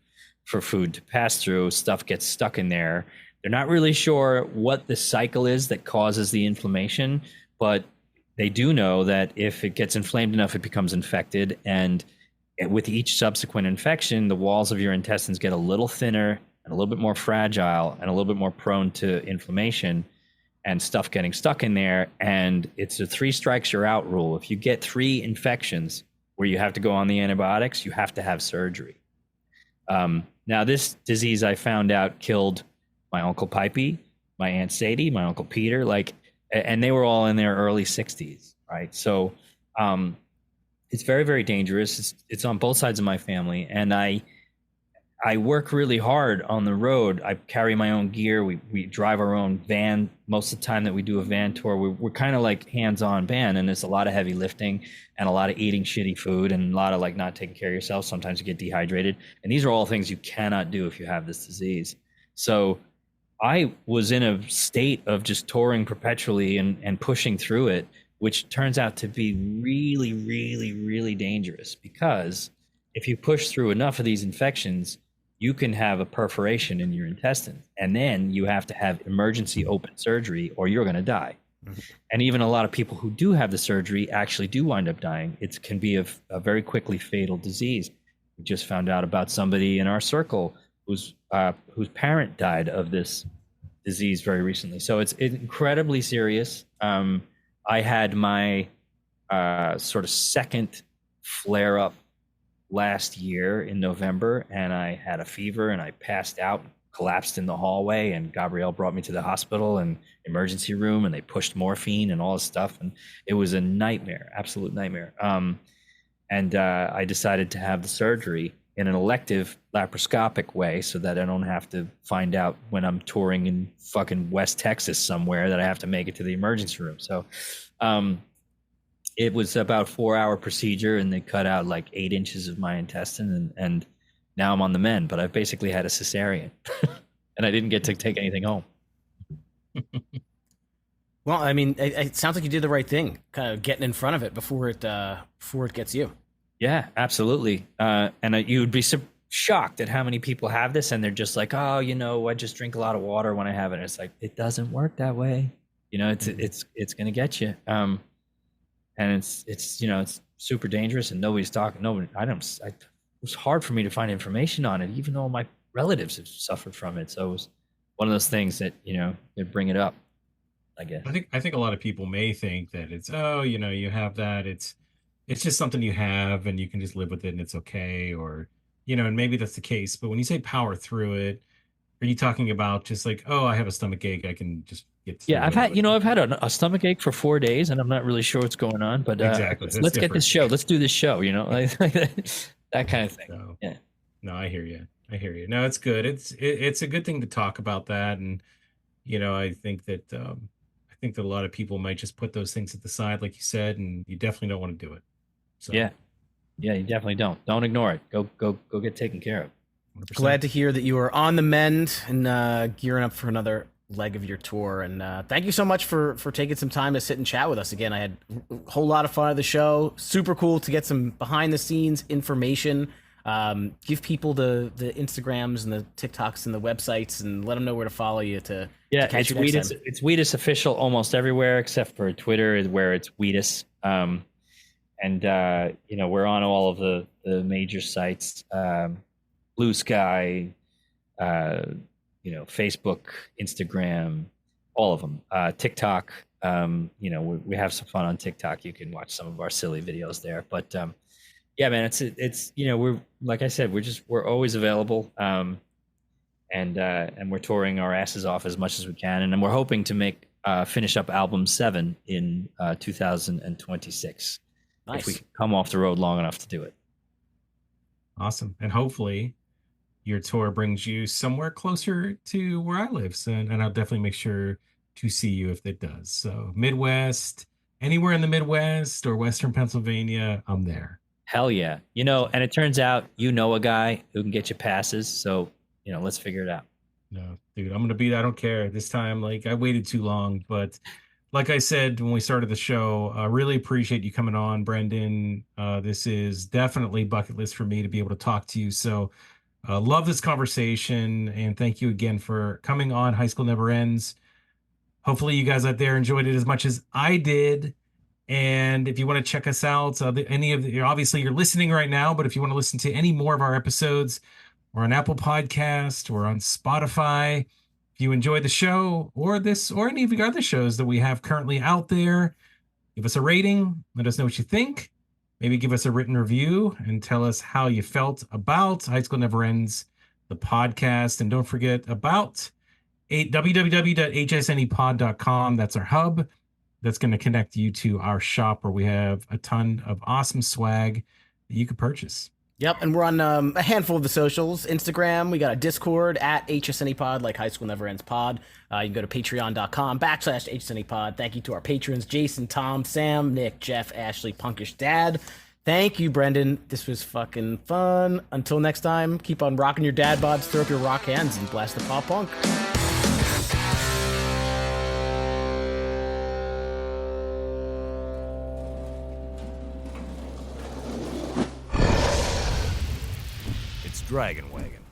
for food to pass through. Stuff gets stuck in there. They're not really sure what the cycle is that causes the inflammation, but they do know that if it gets inflamed enough, it becomes infected. And with each subsequent infection, the walls of your intestines get a little thinner and a little bit more fragile and a little bit more prone to inflammation and stuff getting stuck in there. And it's a 3 strikes you're out rule. If you get 3 infections where you have to go on the antibiotics, you have to have surgery. Now, this disease I found out killed my Uncle Pipey, my Aunt Sadie, my Uncle Peter, and they were all in their early 60s, right? So it's very, very dangerous. It's on both sides of my family, and I work really hard on the road. I carry my own gear. We drive our own van most of the time that we do a van tour. We're kind of like hands-on band, and there's a lot of heavy lifting and a lot of eating shitty food and a lot of like not taking care of yourself. Sometimes you get dehydrated, and these are all things you cannot do if you have this disease. So I was in a state of just touring perpetually and pushing through it, which turns out to be really, really, really dangerous, because if you push through enough of these infections, you can have a perforation in your intestines, and then you have to have emergency open surgery or you're going to die. Mm-hmm. And even a lot of people who do have the surgery actually do wind up dying. It can be a very quickly fatal disease. We just found out about somebody in our circle whose parent died of this disease very recently. So it's incredibly serious. I had my sort of second flare up last year in November, and I had a fever and I passed out, collapsed in the hallway, and Gabrielle brought me to the hospital and emergency room, and they pushed morphine and all this stuff, and it was a nightmare, absolute nightmare. And I decided to have the surgery in an elective laparoscopic way so that I don't have to find out when I'm touring in fucking West Texas somewhere that I have to make it to the emergency room. So it was about a 4-hour procedure, and they cut out like 8 inches of my intestine, and now I'm on the mend, but I've basically had a cesarean and I didn't get to take anything home. Well, I mean, it sounds like you did the right thing, kind of getting in front of it before it gets you. Yeah, absolutely. And you would be shocked at how many people have this, and they're just like, oh, I just drink a lot of water when I have it. And it's like, it doesn't work that way. It's going to get you. And it's super dangerous, and nobody's talking. It was hard for me to find information on it, even though my relatives have suffered from it. So it was one of those things that, they bring it up, I guess. I think a lot of people may think that it's, you have that. It's just something you have and you can just live with it and it's okay. Or, and maybe that's the case. But when you say power through it, are you talking about just like, oh, I have a stomach ache, I can just get through Yeah, I've had a stomach ache for 4 days, and I'm not really sure what's going on. But Exactly. let's get this show. Let's do this show. Like that kind of thing. So, Yeah. no, I hear you. No, it's good. It's a good thing to talk about that, and I think that a lot of people might just put those things at the side, like you said, and you definitely don't want to do it. So Yeah, you definitely don't. Don't ignore it. Go get taken care of. 100%. Glad to hear that you are on the mend and gearing up for another leg of your tour. And thank you so much for taking some time to sit and chat with us again. I had a whole lot of fun at the show. Super cool to get some behind the scenes information. Give people the Instagrams and the TikToks and the websites, and let them know where to follow you to catch you next time. It's Wheatus official almost everywhere except for Twitter, where it's Wheatus. And we're on all of the major sites. Blue Sky, Facebook, Instagram, all of them. TikTok, we have some fun on TikTok. You can watch some of our silly videos there. But yeah, man, it's we're, like I said, we're always available. And we're touring our asses off as much as we can, and then we're hoping to finish up album 7 in 2026. Nice. If we can come off the road long enough to do it. Awesome, and hopefully your tour brings you somewhere closer to where I live. So, and I'll definitely make sure to see you if it does. So Midwest, anywhere in the Midwest or Western Pennsylvania, I'm there. Hell yeah. And it turns out a guy who can get you passes. So, let's figure it out. No, dude, I'm going to beat it. I don't care. This time, like, I waited too long. But like I said when we started the show, I really appreciate you coming on, Brendan. This is definitely bucket list for me to be able to talk to you. So love this conversation. And thank you again for coming on High School Never Ends. Hopefully you guys out there enjoyed it as much as I did. And if you want to check us out, obviously you're listening right now, but if you want to listen to any more of our episodes, we're on Apple Podcast, or on Spotify. If you enjoyed the show or any of the other shows that we have currently out there, give us a rating. Let us know what you think. Maybe give us a written review and tell us how you felt about High School Never Ends, the podcast. And don't forget about www.hsnepod.com. That's our hub. That's going to connect you to our shop, where we have a ton of awesome swag that you can purchase. Yep, and we're on a handful of the socials. Instagram, we got a Discord at HSNEPod, like High School Never Ends Pod. You can go to patreon.com/HSNEPod. Thank you to our patrons, Jason, Tom, Sam, Nick, Jeff, Ashley, Punkish Dad. Thank you, Brendan. This was fucking fun. Until next time, keep on rocking your dad bods, throw up your rock hands, and blast the pop punk. Dragon Wagon.